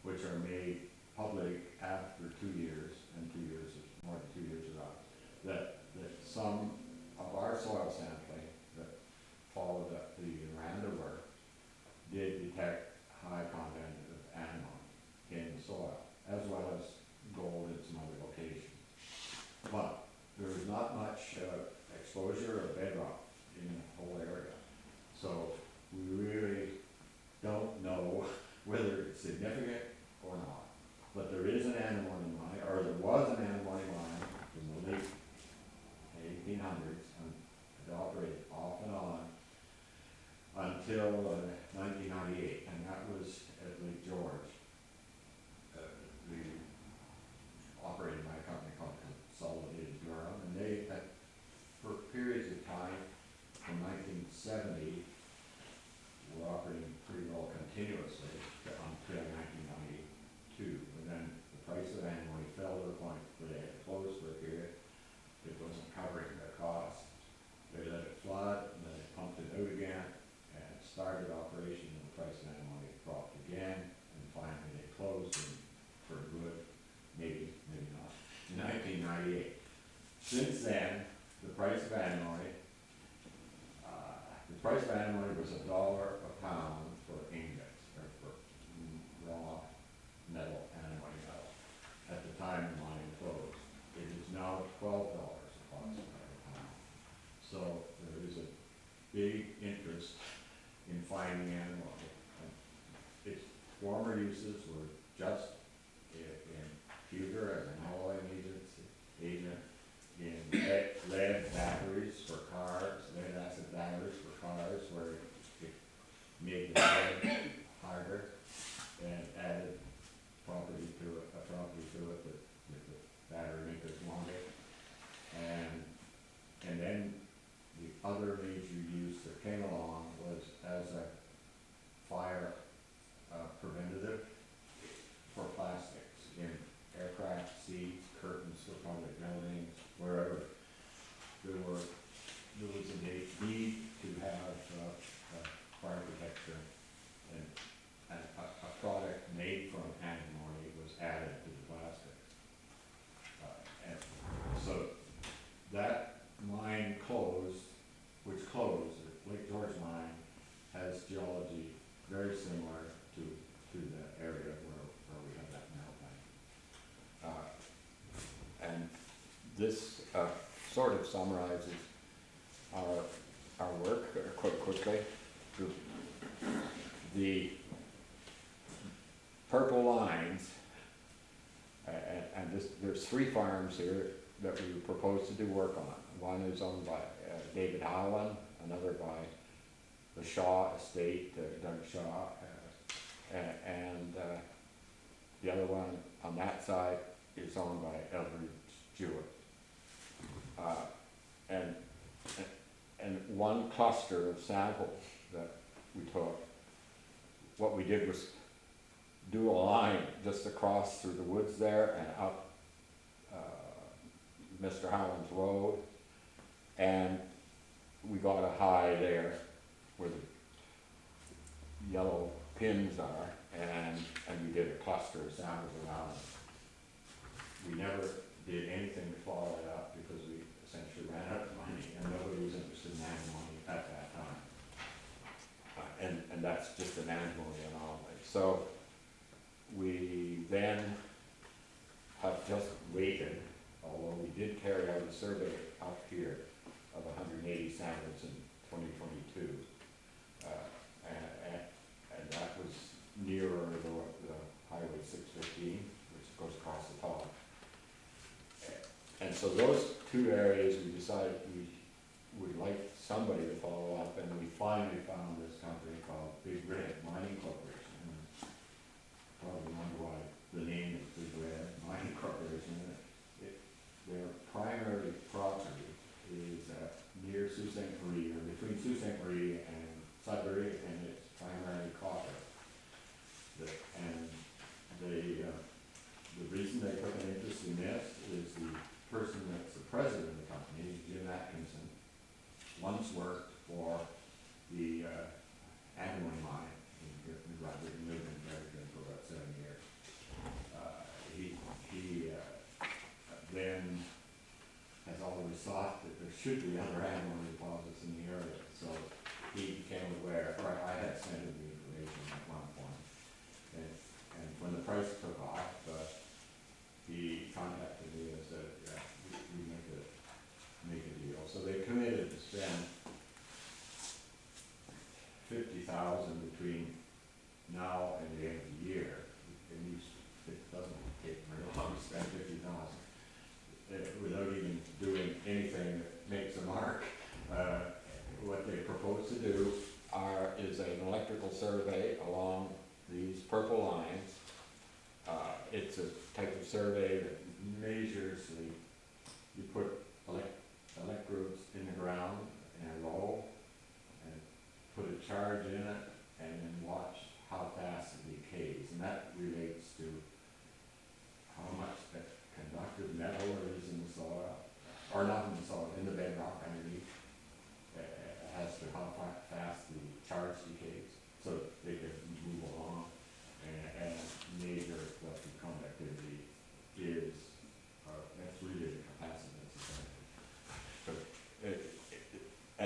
which are made public after 2 years, and 2 years is more than 2 years ago, that some of our soil sampling that followed up the Miranda work did detect high content of antimony in the soil, as well as gold in some other locations. But there is not much exposure or bedrock in the whole area. So we really don't know whether it's significant or not. But there is an antimony mine, or there was an antimony mine in the late 1800s, and it operated off and on until 1998, and that was at Lake George. Operated by a company called Consolidated Durham, and they had, for periods of time from 1970, were operating pretty well continuously until 1992, and then the price of antimony fell to the point where they had to close for price of antimony dropped again, and finally they closed and for good, maybe not, in 1998. Since then, the price of antimony was $1 a pound for ingots, or for raw metal, antimony metal. At the time the mine closed, it is now $12 approximately a pound. So there is a big interest in finding antimony. Its former uses were just in pewter as an alloying agent, in lead batteries for cars, lead acid batteries for cars, where it made the lead harder and added property to it that the battery makers wanted. And then the other major use that came along was as a fire preventative for plastics in aircraft seats, curtains for public buildings, wherever there was a need to have fire protection, and a product made from antimony was added to the plastics. And so that mine closed, Lake George mine has geology very similar to the area where we have that metal mine. And this sort of summarizes our work quite quickly. The purple lines, and there's 3 farms here that we propose to do work on. One is owned by David Howland, another by the Shaw estate, Doug Shaw, and the other one on that side is owned by Edward Stewart. And one cluster of samples that we took, what we did was do a line just across through the woods there and up Mr. Howland's road, and we got a high there where the yellow pins are, and we did a cluster of samples around it. We never did anything to follow it up because we essentially ran out of money, and nobody was interested in antimony at that time. And that's just an antimony anomaly. So we then have just waited, although we did carry out a survey up here of 180 samples in 2022, and that was nearer the Highway 615, which goes across the top. And so those 2 areas we decided we would like somebody to follow up, and we finally found this company called Big Red Mining Corporation. And probably wonder why the name is Big Red Mining Corporation. Their primary property is near Sault Ste. Marie, or between Sault Ste. Marie and Sudbury, and it's primarily copper. And the reason they took an interest in this is the person that's the president of the company, Jim Atkinson, once worked for the antimony mine in Roderick, lived in America for about 7 years. He then has always thought that there should be other antimony deposits in the area, so he became aware, or I had sent him the information at one point, and when the price took off, he contacted me and said, yeah, we make a deal. So they committed to spend $50,000 between now and the end of the year. And it doesn't take very long to spend $50,000 without even doing anything that makes a mark. What they propose to do is an electrical survey along these purple lines. It's a type of survey that measures you put electrodes in the ground in a row and put a charge in it, and then watch how fast it decays. And that relates to how much the conductive metal there is in the soil, or not in the soil, in the bedrock underneath, as to how fast the charge decays. So they can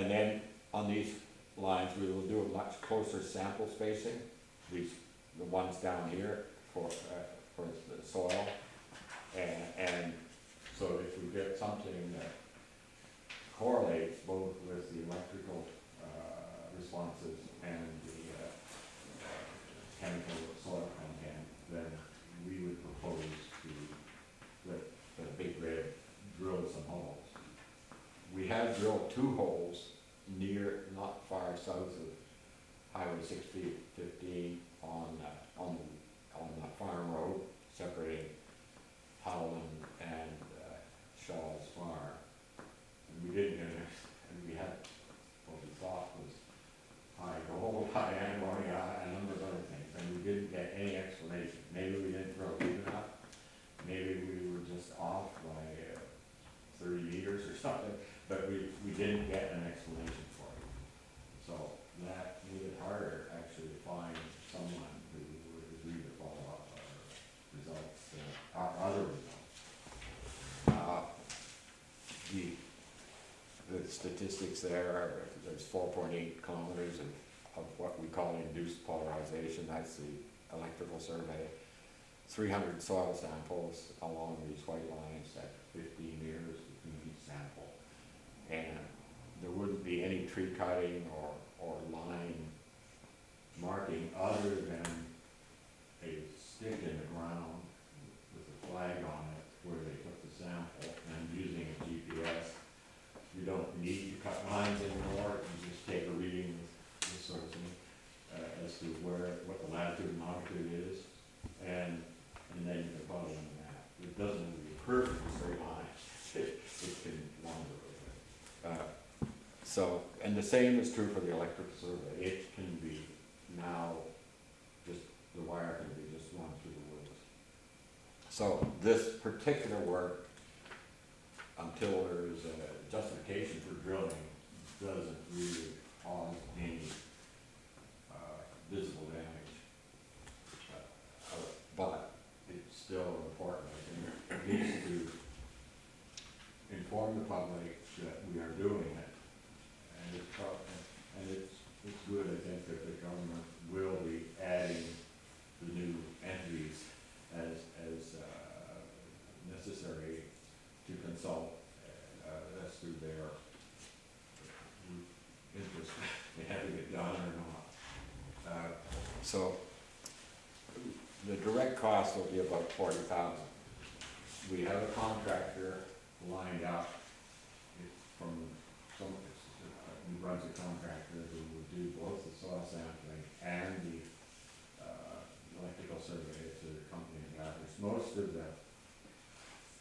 And then on these lines, we will do a much closer sample spacing, the ones down here for the soil. And so if we get something that correlates both with the electrical responses and the chemical soil content, then we would propose to let the Big Red drill some holes. We have drilled 2 holes not far south of Highway 15 on the farm road separating Howland and Shaw's Farm. And we didn't get it, and we had what we thought was high gold, high ammonia, and a number of other things, and we didn't get any explanation. Maybe we didn't drill deep enough, maybe we were just off by 30 meters or something, but we didn't get an explanation for it. So that made it harder actually to find someone who would agree to follow up our results, our other results. The statistics there's 4.8 kilometers of what we call induced polarization. That's the electrical survey. 300 soil samples along these white lines at 15 meters between each sample. And there wouldn't be any tree cutting or line marking other than a stick in the ground with a flag on it where they took the sample, and using a GPS. You don't need to cut lines anymore, you just take a reading with this sort of thing as to what the latitude and longitude is, and then you can follow in the map. It doesn't have to be a perfectly straight line, it can wander a bit. So, and the same is true for the electric survey. It can be now, just the wire can be just run through the woods. So this particular work, until there's a justification for drilling, doesn't really cause any visible damage. But it's still important, I think, at least to inform the public that we are doing it. And it's good, I think, that the government will be adding the new entities as necessary to consult as to their interest in having it done or not. So the direct cost will be about $40,000. We have a contractor lined up from who runs a contractor who will do both the soil sampling and the electrical survey to the company in Bathurst. Most of the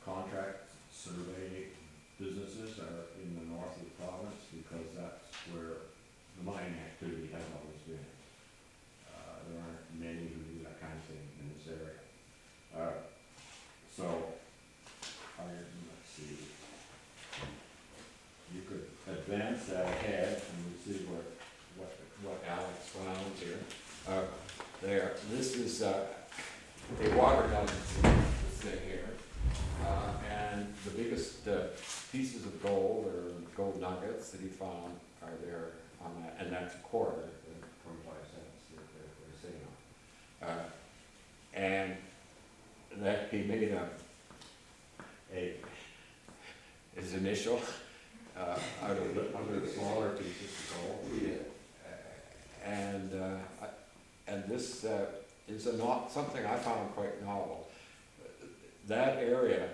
contract survey businesses are in the north of the province because that's where the mining activity has always been. There aren't many who do that kind of thing in this area. Let's see. You could advance that ahead and we'll see what Alex found here. This is a water gun, this thing here. And the biggest pieces of gold or gold nuggets that he found are there on that, and that's a quarter, 25 cents that they're saying. And that he made his initial out of the smaller pieces of gold. Yeah. And this is something I found quite novel. That area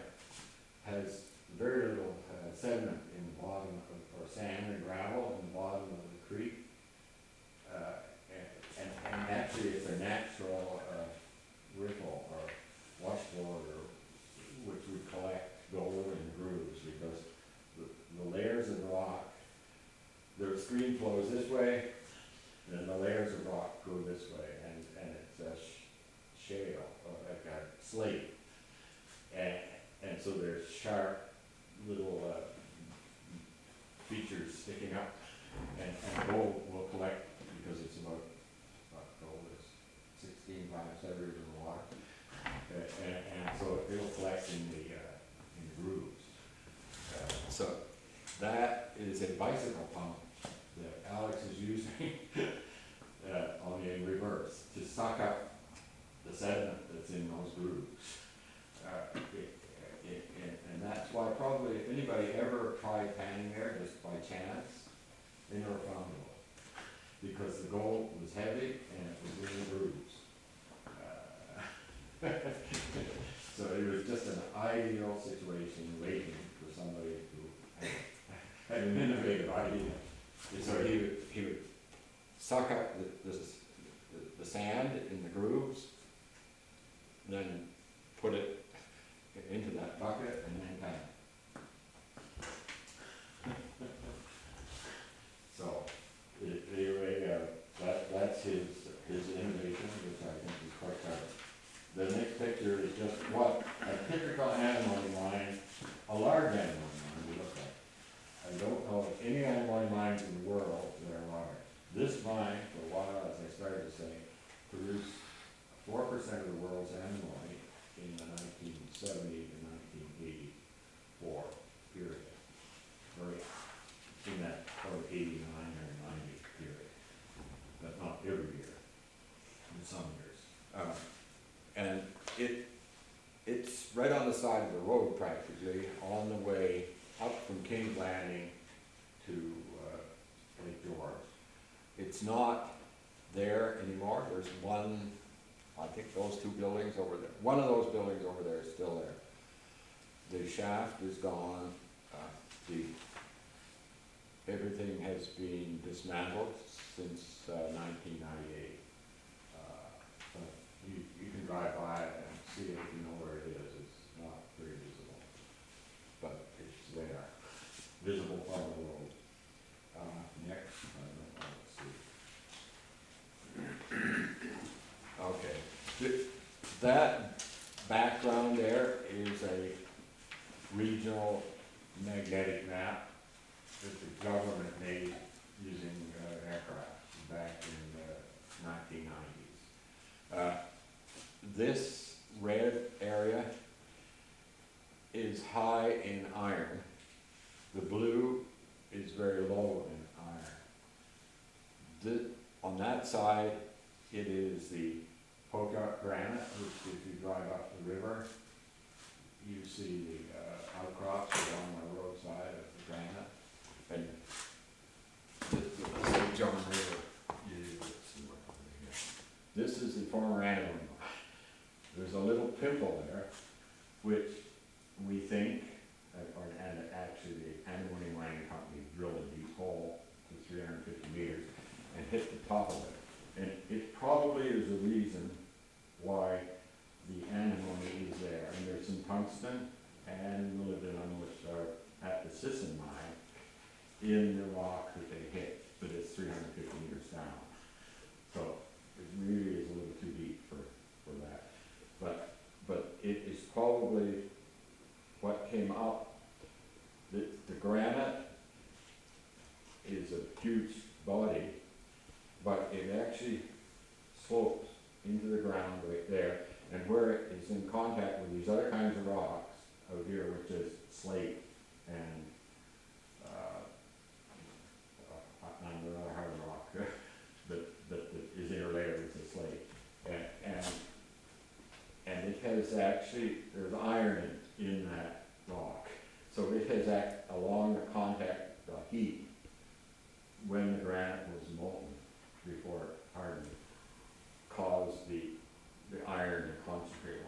has very little sediment in the bottom, or sand and gravel in the bottom of the creek. And actually it's a natural ripple or washboard, which would collect gold in grooves, because the layers of rock, the stream flows this way, and then the layers of rock go this way, and it's a shale, or like a slate. And so there's sharp little features sticking up, and gold will collect because it's about gold is 16 times heavier than water, and so it'll collect in the grooves. So that is a bicycle pump Alex is using, only in reverse, to suck up the sediment that's in those grooves. And that's why probably if anybody ever tried panning there just by chance, they never found gold. Because the gold was heavy and it was in the grooves. So it was just an ideal situation waiting for somebody who had an innovative idea. And so he would suck up the sand in the grooves, then put it into that bucket and then pan it. So, anyway, that's his innovation, which I think is quite clever. The next picture is just what a typical anemone mine, a large anemone mine would look like. I don't know of any anemone mines in the world that are large. This mine, for a while, as I started to say, produced 4% of the world's anemone in the 1970 to 1984 period. Or in that sort of 89 or 90 period, but not every year, in some years. And it's right on the side of the road practically, on the way up from King's Landing to Lake George. It's not there anymore. There's one, I think those two buildings over there. One of those buildings over there is still there. The shaft is gone. Everything has been dismantled since 1998. You can drive by it and see it if you know where it is. It's not very visible, but it's there, visible from the road. Next, let's see. Okay, that background there is a regional magnetic map that the government made using aircraft back in the 1990s. This red area is high in iron. The blue is very low in iron. On that side, it is the Pocock granite, which if you drive up the river, you see the outcrops along the roadside of the granite. And the St. John River. This is the former antimony mine. There's a little pimple there, which we think, and actually the antimony mining company drilled a deep hole to 350 meters and hit the top of it. And it probably is the reason why the antimony is there. And there's some tungsten and molybdenum, which are at the Sisson mine, in the rock that they hit, but it's 350 meters down. So it really is a little too deep for that. But it is probably what came up. The granite is a huge body, but it actually slopes into the ground right there, and where it is in contact with these other kinds of rocks out here, which is slate and another hard rock that is interlayered with the slate, and it has actually, there's iron in that rock, so it has along the contact heat when the granite was molten before it hardened, caused the iron to concentrate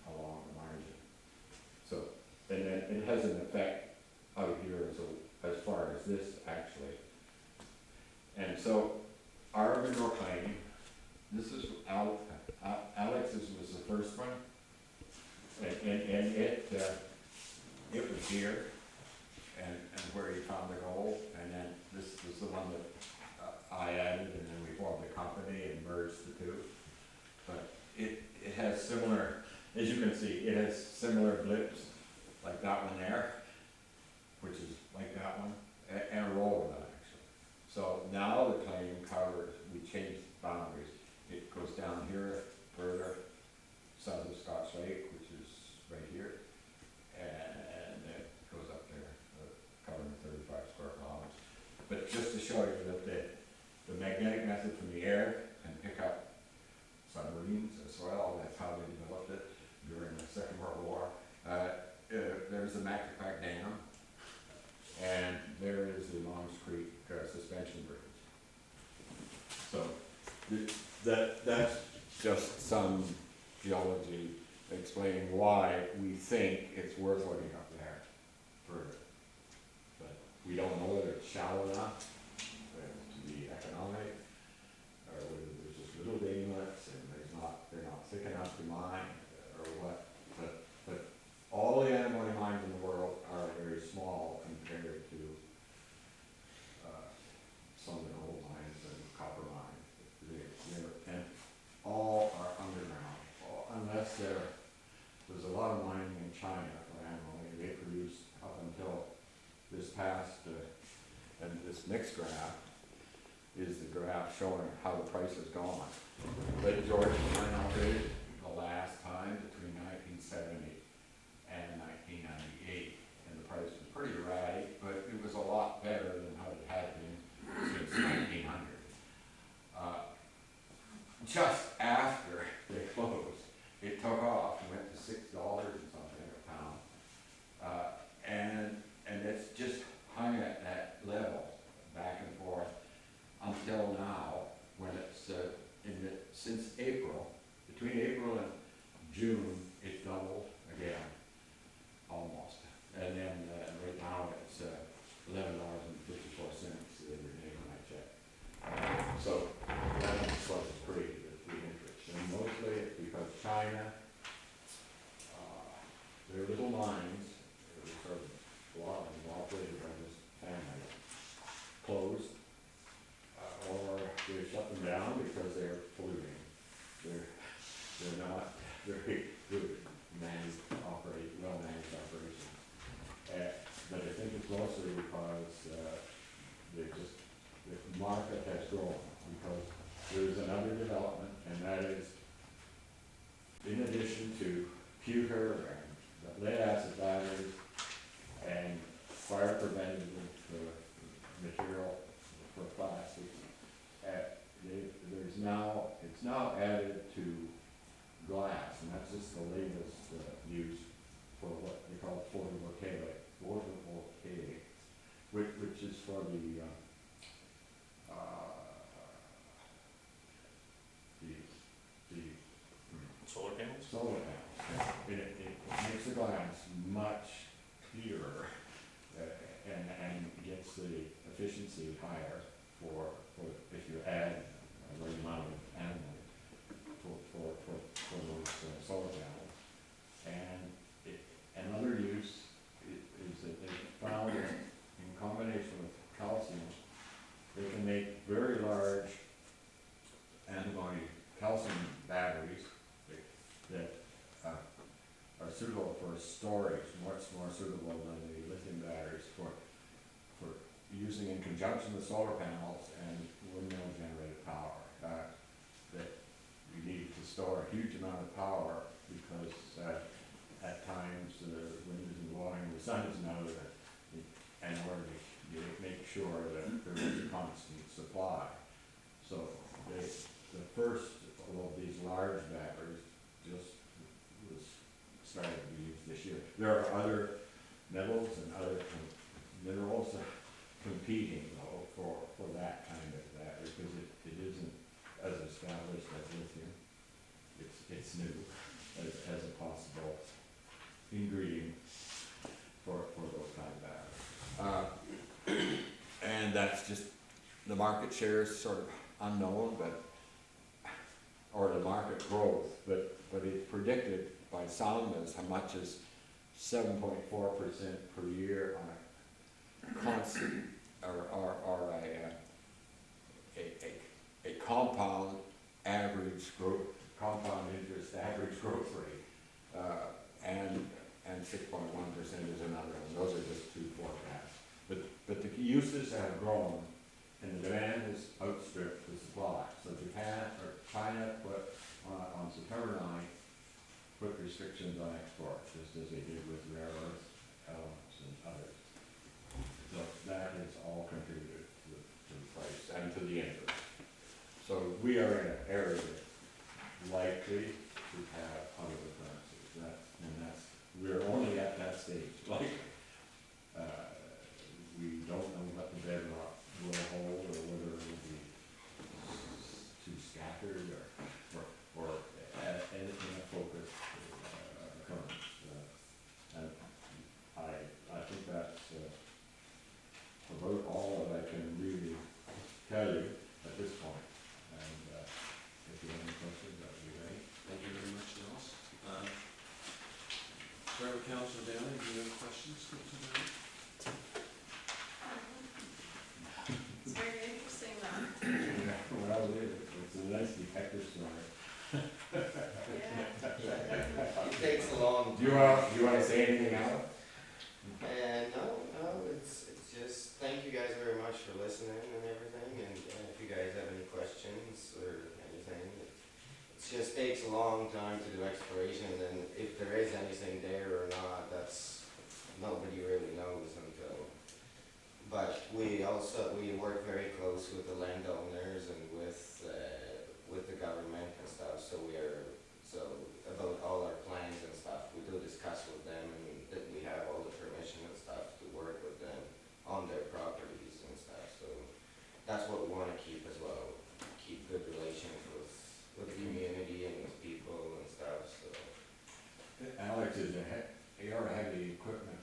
along the margin. So, and then it has an effect out here as far as this actually. And so our manure claim, this is Alex's was the first one, and it was here, and where he found the gold, and then this was the one that I added, and then we formed the company and merged the two. But it has similar, as you can see, it has similar blips, like that one there, which is like that one, and a roll of that actually. So now the claim covers, we changed the boundaries. It goes down here further, south of Scotch Lake, which is right here, and it goes up there, covering 35 square kilometers. But just to show you that That's just some geology explaining why we think it's worth looking up there further. But we don't know whether it's shallow enough to be economic, or whether there's just little gainlets and they're not thick enough to mine, or what. But all the antimony mines in the world are very small compared to some of the gold mines and copper mines. And all are underground, unless there's a lot of mining in China for antimony. They produce up until this past, and this next graph is the graph showing how the price has gone. Lake George mine operated the last time between 1970 and 1998, and the price was pretty erratic, but it was a lot better than how it had been since 1900. Just after they closed, it took off and went to $6 and something a pound, and it's just hung at that level back and forth until now, when it's since April, between April and June, it doubled again, almost, and then right now it's $11.54 every day when I check. So that's what's pretty the interest, and mostly it's because China, their little mines, which are operated by this family, closed, or they shut them down because they're polluting. They're not very good well-managed operations. But I think it's mostly because the market has grown, because there's another development, and that is, in addition to pewter and lead acid batteries and fire preventative material for plastics, it's now added to glass, and that's just the latest use for what they call photovoltaic, which is for the Solar panels? solar panels. It makes the glass much clearer, and gets the efficiency higher for if you add a large amount of animal for those solar panels. And another use is that they found that in combination with calcium, they can make very large antimony calcium batteries that are suitable for storage, much more suitable than the lithium batteries for using in conjunction with solar panels and windmill generated power. That you need to store a huge amount of power, because at times the wind isn't blowing, the sun isn't out, in order to make sure that there is a constant supply. So the first of these large batteries just was started to be used this year. There are other metals and other minerals competing though for that kind of battery, because it isn't as established as lithium. It's new as a possible ingredient for those kind of batteries. And that's just, the market share is sort of unknown, or the market growth, but it's predicted by some as much as 7.4% per year on a constant, or a compound interest average growth rate, and 6.1% is another one. Those are just two forecasts. But the uses have grown, and the demand has outstripped the supply. So China put on September 9th, put restrictions on export, just as they did with rare earth elements and others. So that has all contributed to the price and to the interest. So we are in an area that's likely to have other currencies. We're only at that stage. We don't know what the bedrock will hold, or whether it will be too scattered Councilor Downey, do you have questions for tonight? It's very interesting though. Well, it's a nice detective story. Yeah. It takes a long. Do you wanna say anything else? No, it's just, thank you guys very much for listening and everything, and if you guys have any questions or anything, it just takes a long time to do exploration, and if there is anything there or not, that's, nobody really knows until. But we work very close with the landowners and with the government and stuff, so about all our plans and stuff, we do discuss with them, and that we have all the permission and stuff to work with them on their properties and stuff, so that's what we wanna keep as well, keep good relations with the community and with people and stuff, so. Alex is you're a heavy equipment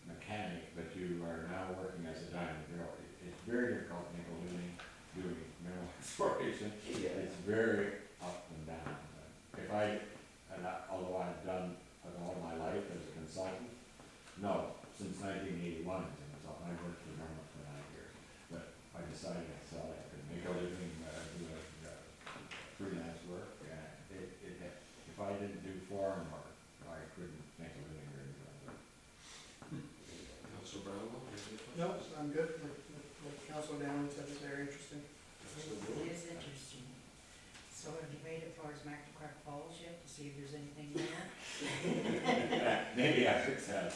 mechanic, but you are now working as a diamond driller. It's very difficult to make a living doing mineral exploration. Yeah. It's very up and down. Although I've done it all my life as a consultant, no, since 1981, I worked for the government for 9 years. But I decided I thought I could make a living, do freelance work. If I didn't do farm work, I couldn't make a living or anything. Councilor Brownwell, do you have any questions? No, I'm good. What Councilor Downey said is very interesting. Councilor It Brewer? is interesting. So have you made it far as McNamara Falls yet to see if there's anything there? Maybe I should have.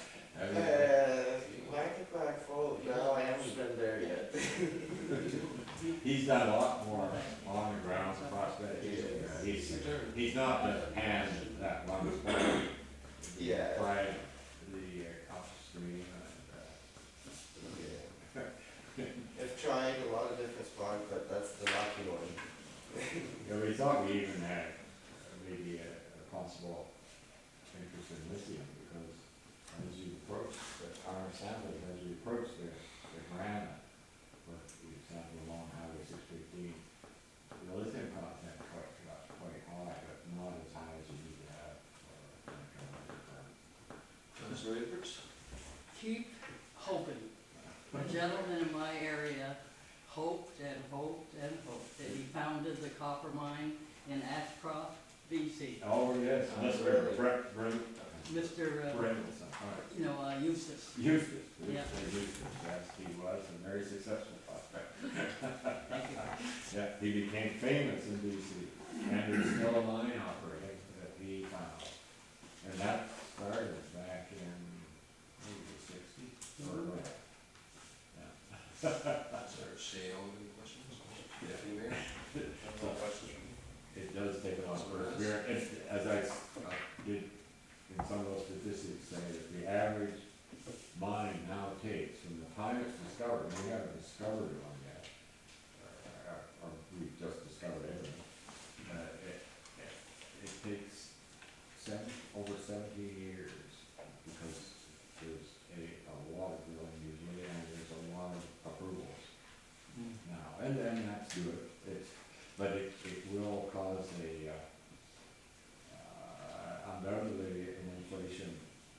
Back full, no, I haven't been there yet. He's done a lot more on the ground prospecting. He's not the hand that runs for Yeah. Right, the upstream I've tried a lot of different spots, but that's the lucky one. we thought we even had maybe a possible interest in lithium, because as you approach our samples, as you approach the granite, but we sampled along Highway 615, the lithium content got quite high, but not as high as you need to have for Councilor Edwards? Keep hoping. A gentleman in my area hoped and hoped and hoped that he founded the copper mine in Ashcroft, BC. Oh, yes, Really? Brent, Mr. Eustace. Eustace, Yeah. yes, he was a very successful prospect. Thank you. Yeah, he became famous in BC, and there's still a mine operating that he found. And that started back in maybe the 60s. or later. Councilor Shale, any questions? Deputy Mayor? No questions from you? It does take a lot of perseverance. As I did in some of those statistics say that the average mine now takes from the time it's discovered, and we haven't discovered one yet, or we've just discovered everything, it takes over 17 years, because there's a lot of drilling usually, and there's a lot of approvals now, and that's good. But it will cause undoubtedly an inflation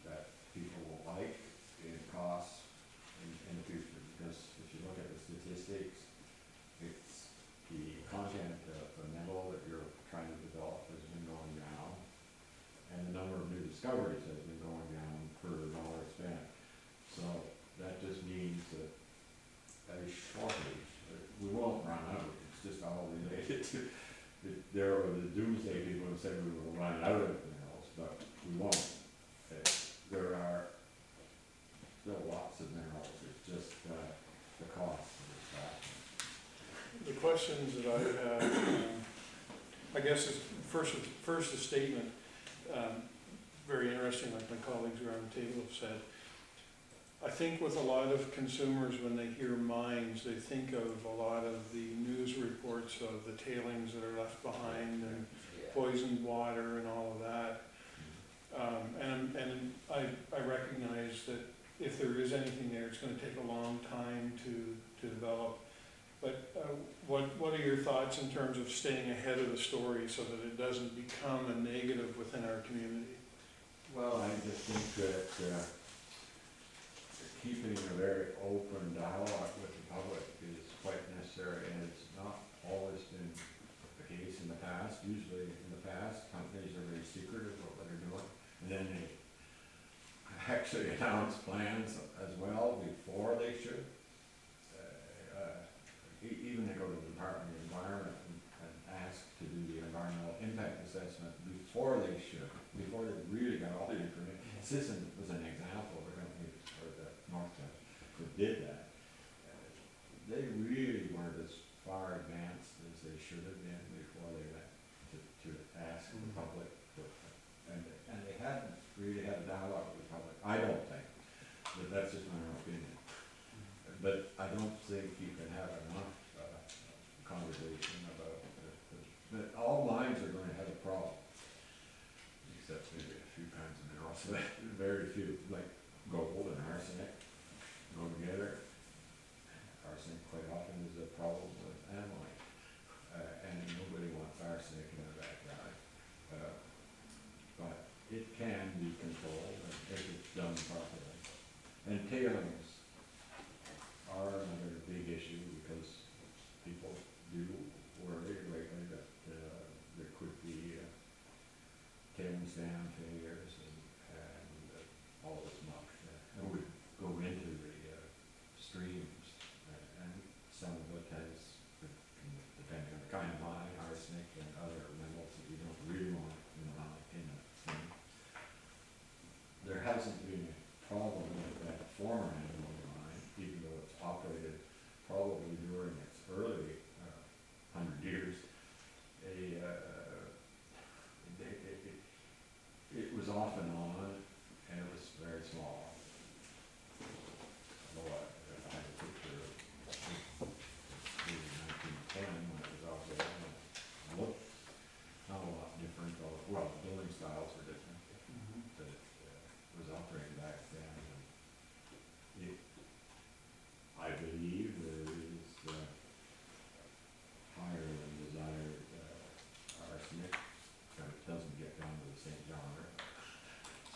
that people will like in costs in the future, because if you look at the statistics, it's the content of the metal that you're trying to develop has been going down, and the number of new discoveries has been going down per dollar spent. So that just means that a shortage, we won't run out, it's just all related to, there were the doomsday people who said we will run out of minerals, but we won't. There are still lots of minerals, it's just the cost of The questions that I have, I guess is first a statement, very interesting, like my colleagues around the table have said. I think with a lot of consumers, when they hear mines, they think of a lot of the news reports of the tailings that are left behind and poisoned water and all of that. And I recognize that if there is anything there, it's gonna take a long time to develop. But what are your thoughts in terms of staying ahead of the story so that it doesn't become a negative within our community? Well, I just think that, keeping a very open dialogue with the public is quite necessary, and it's not always been the case in the past. Usually in the past, companies are very secretive of what they're doing, and then they actually announce plans as well before they should. Even they go to the Department of Environment and ask to do the environmental impact assessment before they should, before they've really got all the information. Sisson was an example of a company, or the Northwest, that did that. They really weren't as far advanced as they should have been before they went to ask the public. And they hadn't really had a dialogue with the public, I don't think, but that's just my own opinion. But I don't think you can have enough conversation about that all mines are going to have a problem, except maybe a few kinds of minerals, but very few, like gold and arsenic go together. Arsenic quite often is a problem with ammonite, and nobody wants arsenic in their backyard. But it can be controlled if it's done properly. And tailings are another big issue because people do worry lately that there could be tailings dam failures and all this muck that would go into the streams, and some of it has, depending on the kind of mine, arsenic and other minerals that you don't really want in the thing. There hasn't been a problem with that former antimony mine, even though it's operated probably during its early 100 years. It was off and on, and it was very small. Although I had a picture of maybe 1910 when it was operating, it looked not a lot different, well, the building styles were different, but it was operating back then. And I believe there is higher than desired arsenic, but it doesn't get down to the St. John River.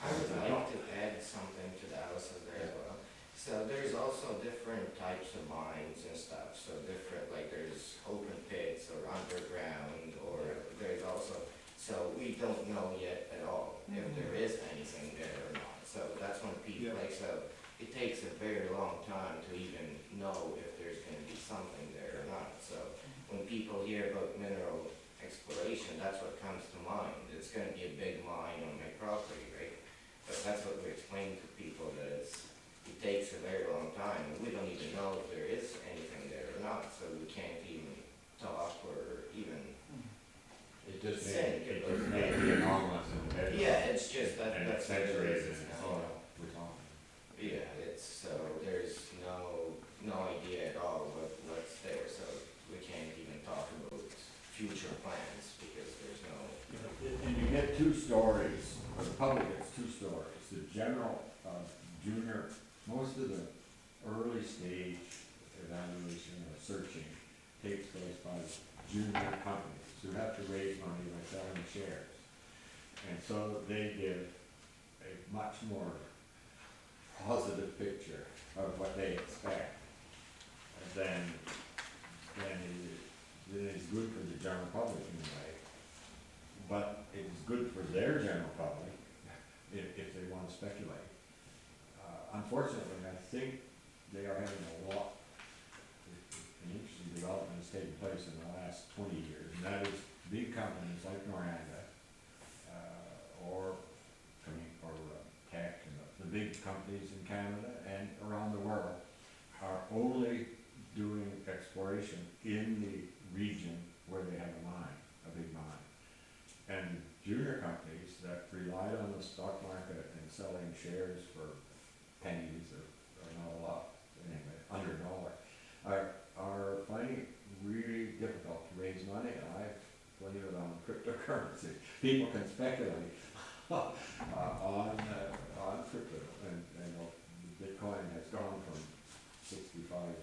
I would like to add something to the houses there as well. So there's also different types of mines and stuff, so different, like there's open pits or underground, or there's also, so we don't know yet at all if there is anything there or not. So that's when people, Yeah. like, so it takes a very long time to even know if there's gonna be something there or not. So when people hear about mineral exploration, that's what comes to mind. It's gonna be a big mine on my property, right? But that's what we explain to people, that it takes a very long time, and we don't even know if there is anything there or not, so we can't even talk or even It just say. may be anomalous in the bed. Yeah, it's just that, And that's it's what it saturated is, in it's soil, not. we're talking. Yeah, it's, so there's no idea at all what's there, so we can't even talk about future plans, because there's no. And you get two stories, or the public gets two stories. The general, junior, most of the early stage evaluation or searching takes place by junior companies who have to raise money by selling shares. And so they give a much more positive picture of what they expect than is good for the general public in a way. But it is good for their general public if they want to speculate. Unfortunately, I think they are having a lot, an interesting development has taken place in the last 20 years, and that is big companies like Noranda, or Tech, and the big companies in Canada and around the world are only doing exploration in the region where they have a big mine. And junior companies that relied on the stock market and selling shares for pennies or not a lot, anyway, under $1, are finding it really difficult to raise money. And I've plenty of it on cryptocurrency. People can speculate on crypto, and Bitcoin has gone from 65,000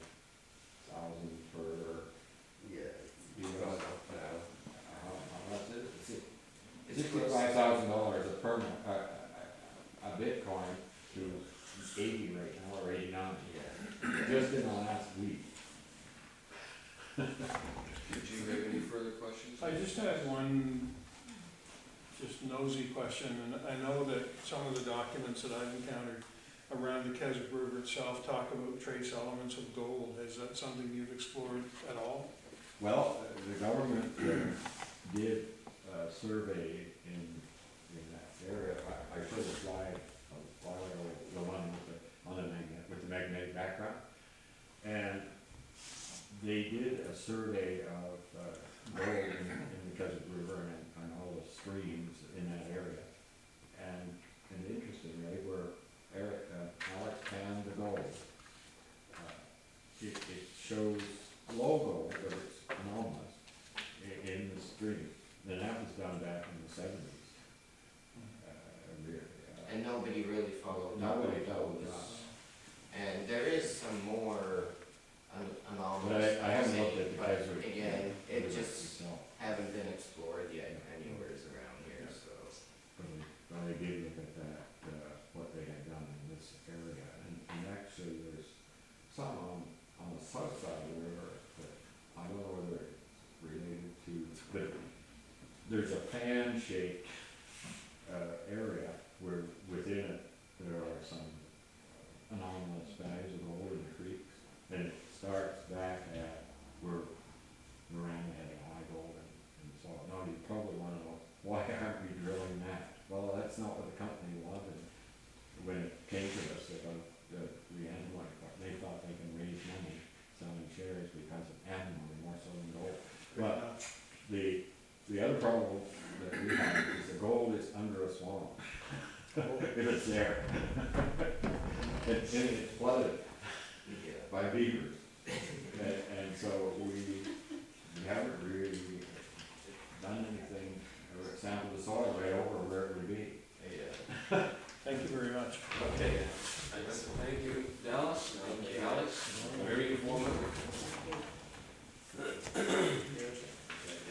per. Yeah, You it's know, going up now. how much is it? It's close. $65,000 a permanent, just in the last week. Did you have any further questions? I just had one, just nosy question, and I know that some of the documents that I've encountered around the Keswick River itself talk about trace elements of gold. Is that something you've explored at all? Well, the government did a survey in that area. I showed a slide a while ago, the one with the magnetic background. And they did a survey of gold in the Keswick River and all the streams in that area. And interestingly, where Alex panned the gold, it shows logo, but it's anomalous in the stream. And that was done back in the 70s. And nobody really followed up Nobody with followed those. up. And there is some more anomalous. But I haven't looked at the but Keswick. again, it River just itself. haven't been explored yet anywhere around here, so. But I did look at that, what they had done in this area, and actually there's some on the south side of the river, but I don't know whether it's related to, but there's a fan-shaped, area where within it, there are some anomalous values of gold in the creeks, and it starts back at where Miranda had a high gold and so on. Now you probably wanna know, why aren't we drilling that? Well, that's not what the company wanted when it came to us about the antimony part. They thought they can raise money selling shares because of antimony more so than gold. But the other problem that we have is the gold is under a swamp. If it's there. And it's flooded by beavers. And so we haven't really done anything or sampled the soil right over where it would be. Yeah. Thank you very much. Okay, thank you, Dallas, thank you, Alex, very informative.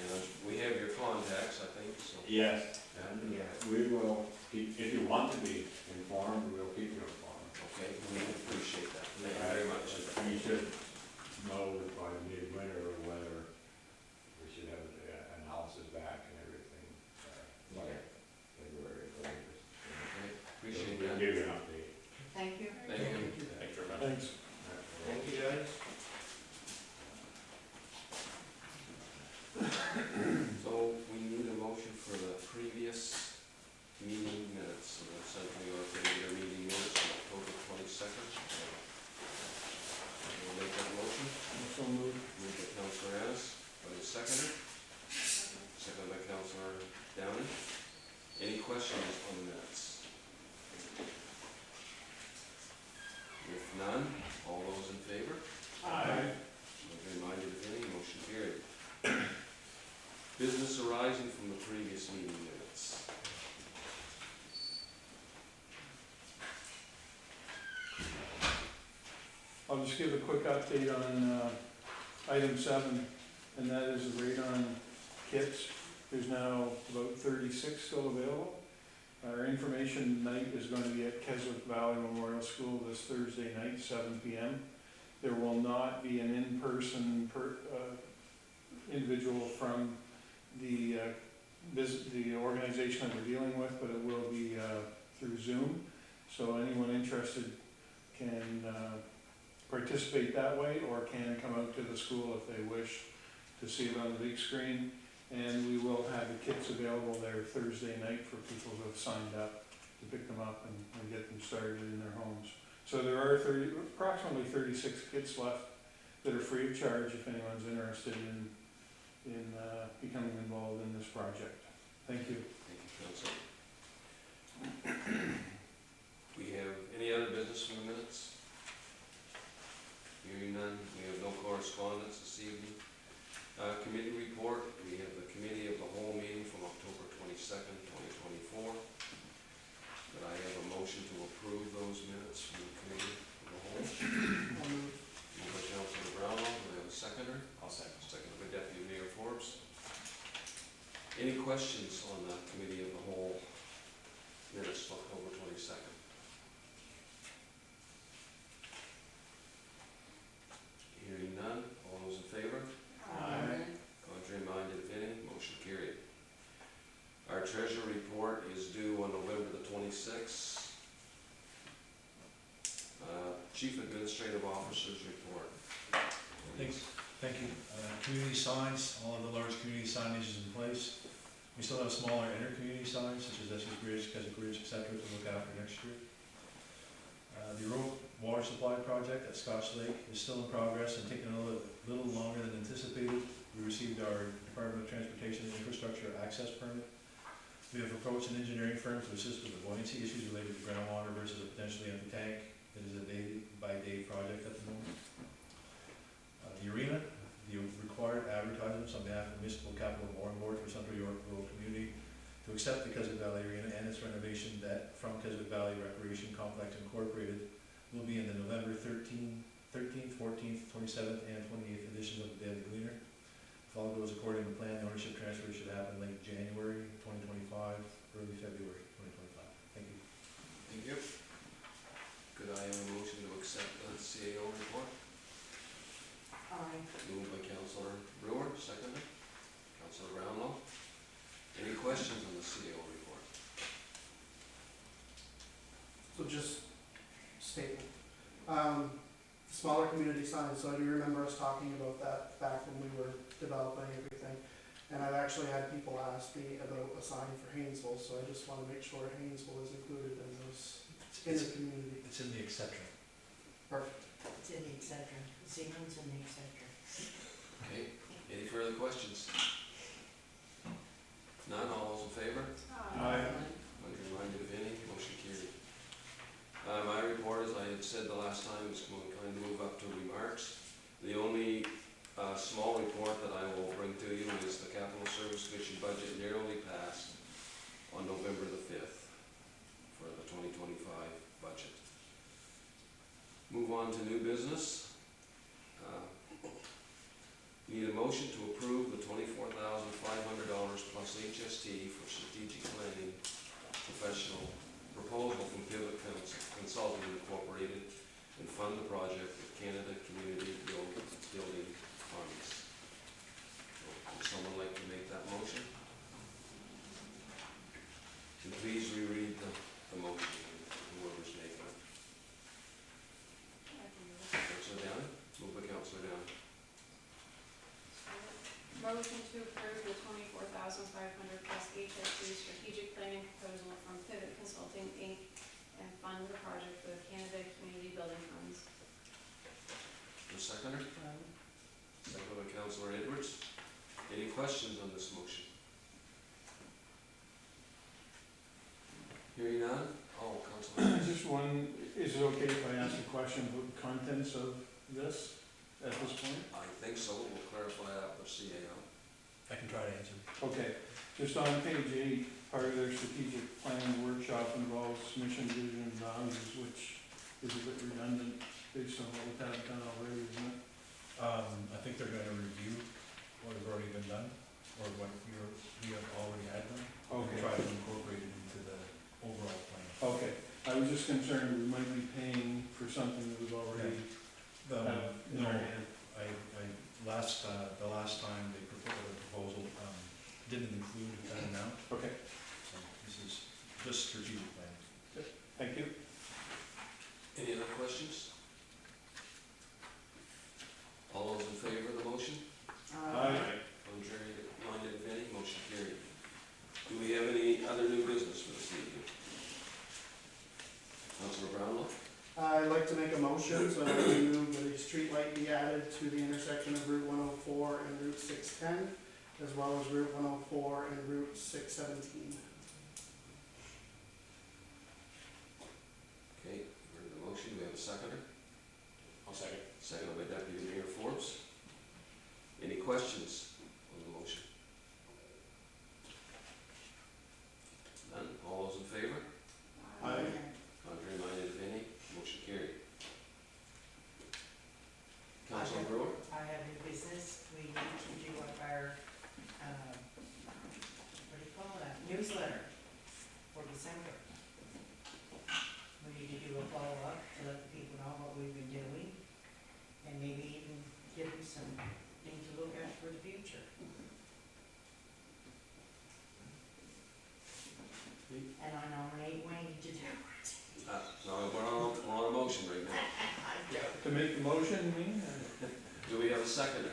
And we have your contacts, I think, so. Yes. And, We will keep, if you want to be informed, we'll keep you informed. okay, we appreciate that, thank you very much. You should know that by midwinter or whether we should have the analysis back and everything, by February or latest. Okay, appreciate We'll that. give you an update. Thank you. Thank you. Thanks very much. Thanks. Thank you, guys. So we need a motion for the previous meeting minutes, so the Central New York regular meeting minutes on October 22nd. We'll make that motion. So moved. Moved by Councilor Ennis, by the seconder. Second by Councilor Downey. Any questions on the minutes? If none, all those in favor? Aye. Reminded if any, motion carried. Business arising from the previous meeting minutes. I'll just give a quick update on item 7, and that is the radon kits. There's now about 36 still available. Our information night is going to be at Keswick Valley Memorial School this Thursday night, 7 p.m. There will not be an in-person individual from the organization that we're dealing with, but it will be through Zoom. So anyone interested can participate that way, or can come out to the school if they wish to see it on the big screen. And we will have the kits available there Thursday night for people who have signed up to pick them up and get them started in their homes. So there are approximately 36 kits left that are free of charge if anyone's interested in becoming involved in this project. Thank you. Thank you, Council. We have any other business from the minutes? Hearing none, we have no correspondence this evening. Committee report, we have the committee of the whole meeting from October 22nd, 2024. Could I have a motion to approve those minutes from the committee of the whole? Moved by Councilor Brownell, do we have a seconder? I'll second. Seconded by Deputy Mayor Forbes. Any questions on the committee of the whole minutes of October 22nd? due on November the 26th. Chief Administrative Officer's report. Thanks. Thank you. Community signs, all of the large community signage is in place. We still have smaller inter-community signs, such as Essex Bridge, Keswick Bridge, et cetera, to look after next year. The Rural Water Supply Project at Scotch Lake is still in progress and taking a little longer than anticipated. We received our Department of Transportation and Infrastructure access permit. We have approached an engineering firm to assist with the buoyancy issues related to groundwater versus a potentially empty tank. It is a day-by-day project at the moment. The arena, the required advertisements on behalf of Municipal Capital Warren Board for Central York Rural Community to accept the Keswick Valley Arena and its renovation debt from Keswick Valley Recreation Complex Incorporated will be in the November 13th, 14th, 27th, and 28th editions of the Daily Gleaner. If all goes according to plan, the ownership transfer should happen late January 2025, early February 2025. Thank you. Thank you. Could I have a motion to accept the CAO report? Aye. Moved by Councillor Brewer, seconded. Councillor Brownlow. Any questions on the CAO report? So just statement. Smaller community signs, so I do remember us talking about that back when we were developing everything. And I've actually had people ask me about a sign for Haynesville, so I just wanna make sure Haynesville is included in those, in the community. It's in the et cetera. Perfect. It's in the et cetera. Zealand's in the et cetera. Okay, any further questions? None, all those in favor? Aye. Unreminded of any, motion carried. My report, as I had said the last time, is going to kind of move up to remarks. The only small report that I will bring to you is the Capital Service Commission budget narrowly passed on November the 5th for the 2025 budget. Move on to new business. Need a motion to approve the $24,500 plus HST for strategic planning professional proposal from Pivot Consulting Incorporated and fund the project with Canada Community Building Funds. Would someone like to make that motion? And please reread the motion, whoever's making it. Councillor Down? Moved by Councillor Down. Motion to approve the $24,500 plus HSC strategic planning proposal from Pivot Consulting Inc. and fund the project with Canada Community Building Funds. The seconder? Second by Councillor Edwards. Any questions on this motion? Hearing none? Oh, Councillor. Just one, is it okay if I ask a question about the contents of this at this point? I think so. We'll clarify that with CAO. I can try to answer. Okay, just on page 8, part of their strategic planning workshop involves mission, vision, and values, which is a bit redundant based on what we have done already, isn't it? I think they're gonna review what has already been done, or what we have already had done. And try to incorporate it into the overall plan. Okay, I was just concerned we might be paying for something that was already in No, our hand. the last time they proposed the proposal, didn't include that amount, Okay, so this is just strategic planning. thank you. Any other questions? All those in favor of the motion? Contrary minded, if any, motion carried. Do we have any other new business for this evening? Councillor Brownlow? I'd like to make a motion so that we move the street light be added to the intersection of Route 104 and Route 610, as well as Route 104 and Route 617. Okay, heard the motion. Do we have a seconder? I'll second. Seconded by Deputy Mayor Forbes. Any questions on the motion? None? All those in favor? Aye. Contrary minded, if any, motion carried. Councilor Brewer? I have new business. We need to do up our, what do you call that, newsletter for December. We need to do a follow-up to let the people know what we've been doing, and maybe even give them some things to look at for the future. And make the motion, you mean? Do we have a seconder?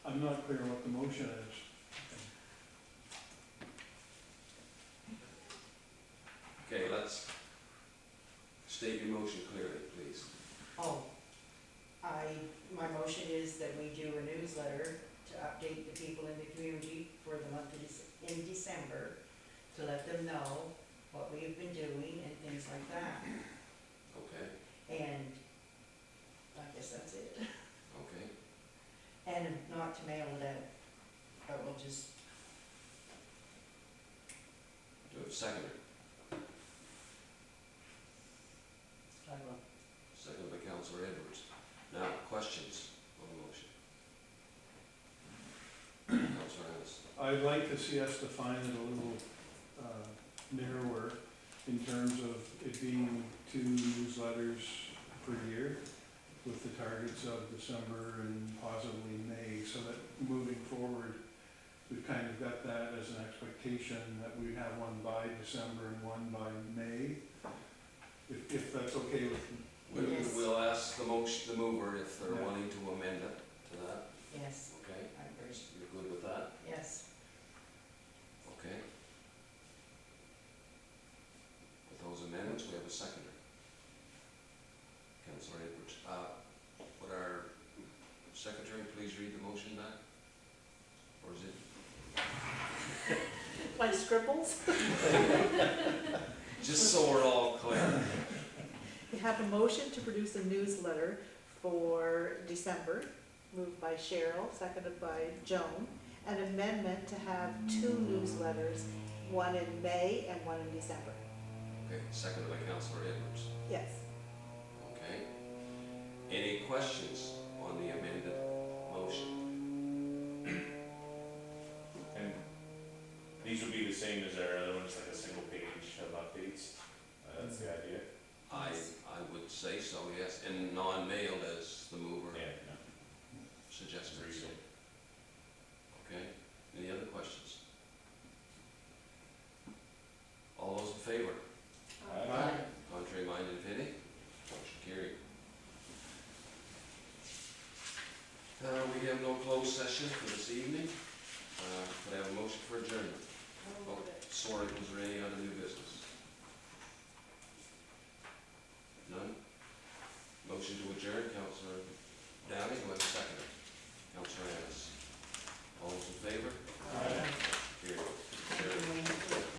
I'm not clear what the motion is. Okay, let's state your motion clearly, please. Oh, my motion is that we do a newsletter to update the people in the community for the month of in December, to let them know what we've been doing and things like that. Okay, And I guess that's it. okay. And not to mail it out, but we'll just, Do we have a seconder? I will. Seconded by Councillor Edwards. Now, questions on the motion? Councillor Ennis. I'd like to see us define it a little narrower in terms of it being 2 newsletters per year with the targets of December and possibly May, so that moving forward, we've kind of got that as an expectation that we have one by December and one by May. If that's okay with Yes. We'll ask the mover if they're Yeah. wanting to amend it to that, yes, okay? I agree, You're good with that? yes. Okay. With those amendments, we have a seconder. Councillor Edwards. Would our secretary please read the motion back? Or is it, My scribbles. just so we're all clear? We have a motion to produce a newsletter for December, moved by Cheryl, seconded by Joan. An amendment to have 2 newsletters, one in May and one in December. Okay, seconded by Councillor Edwards. Yes. Okay. Any questions on the amended motion? And these would be the same as our other ones, like a single page of updates. That's the idea. I would say so, yes, and non-mailed as the mover Yeah, suggested. Very good. Okay, any other questions? All those in favor? Aye. Contrary minded, if any? Motion carried. We have no closed session for this evening. Could I have a motion for adjournment? Oh, sorry, was there any other new business? None? Motion to adjourn, Councillor Downey, who has seconded? Councillor Anderson.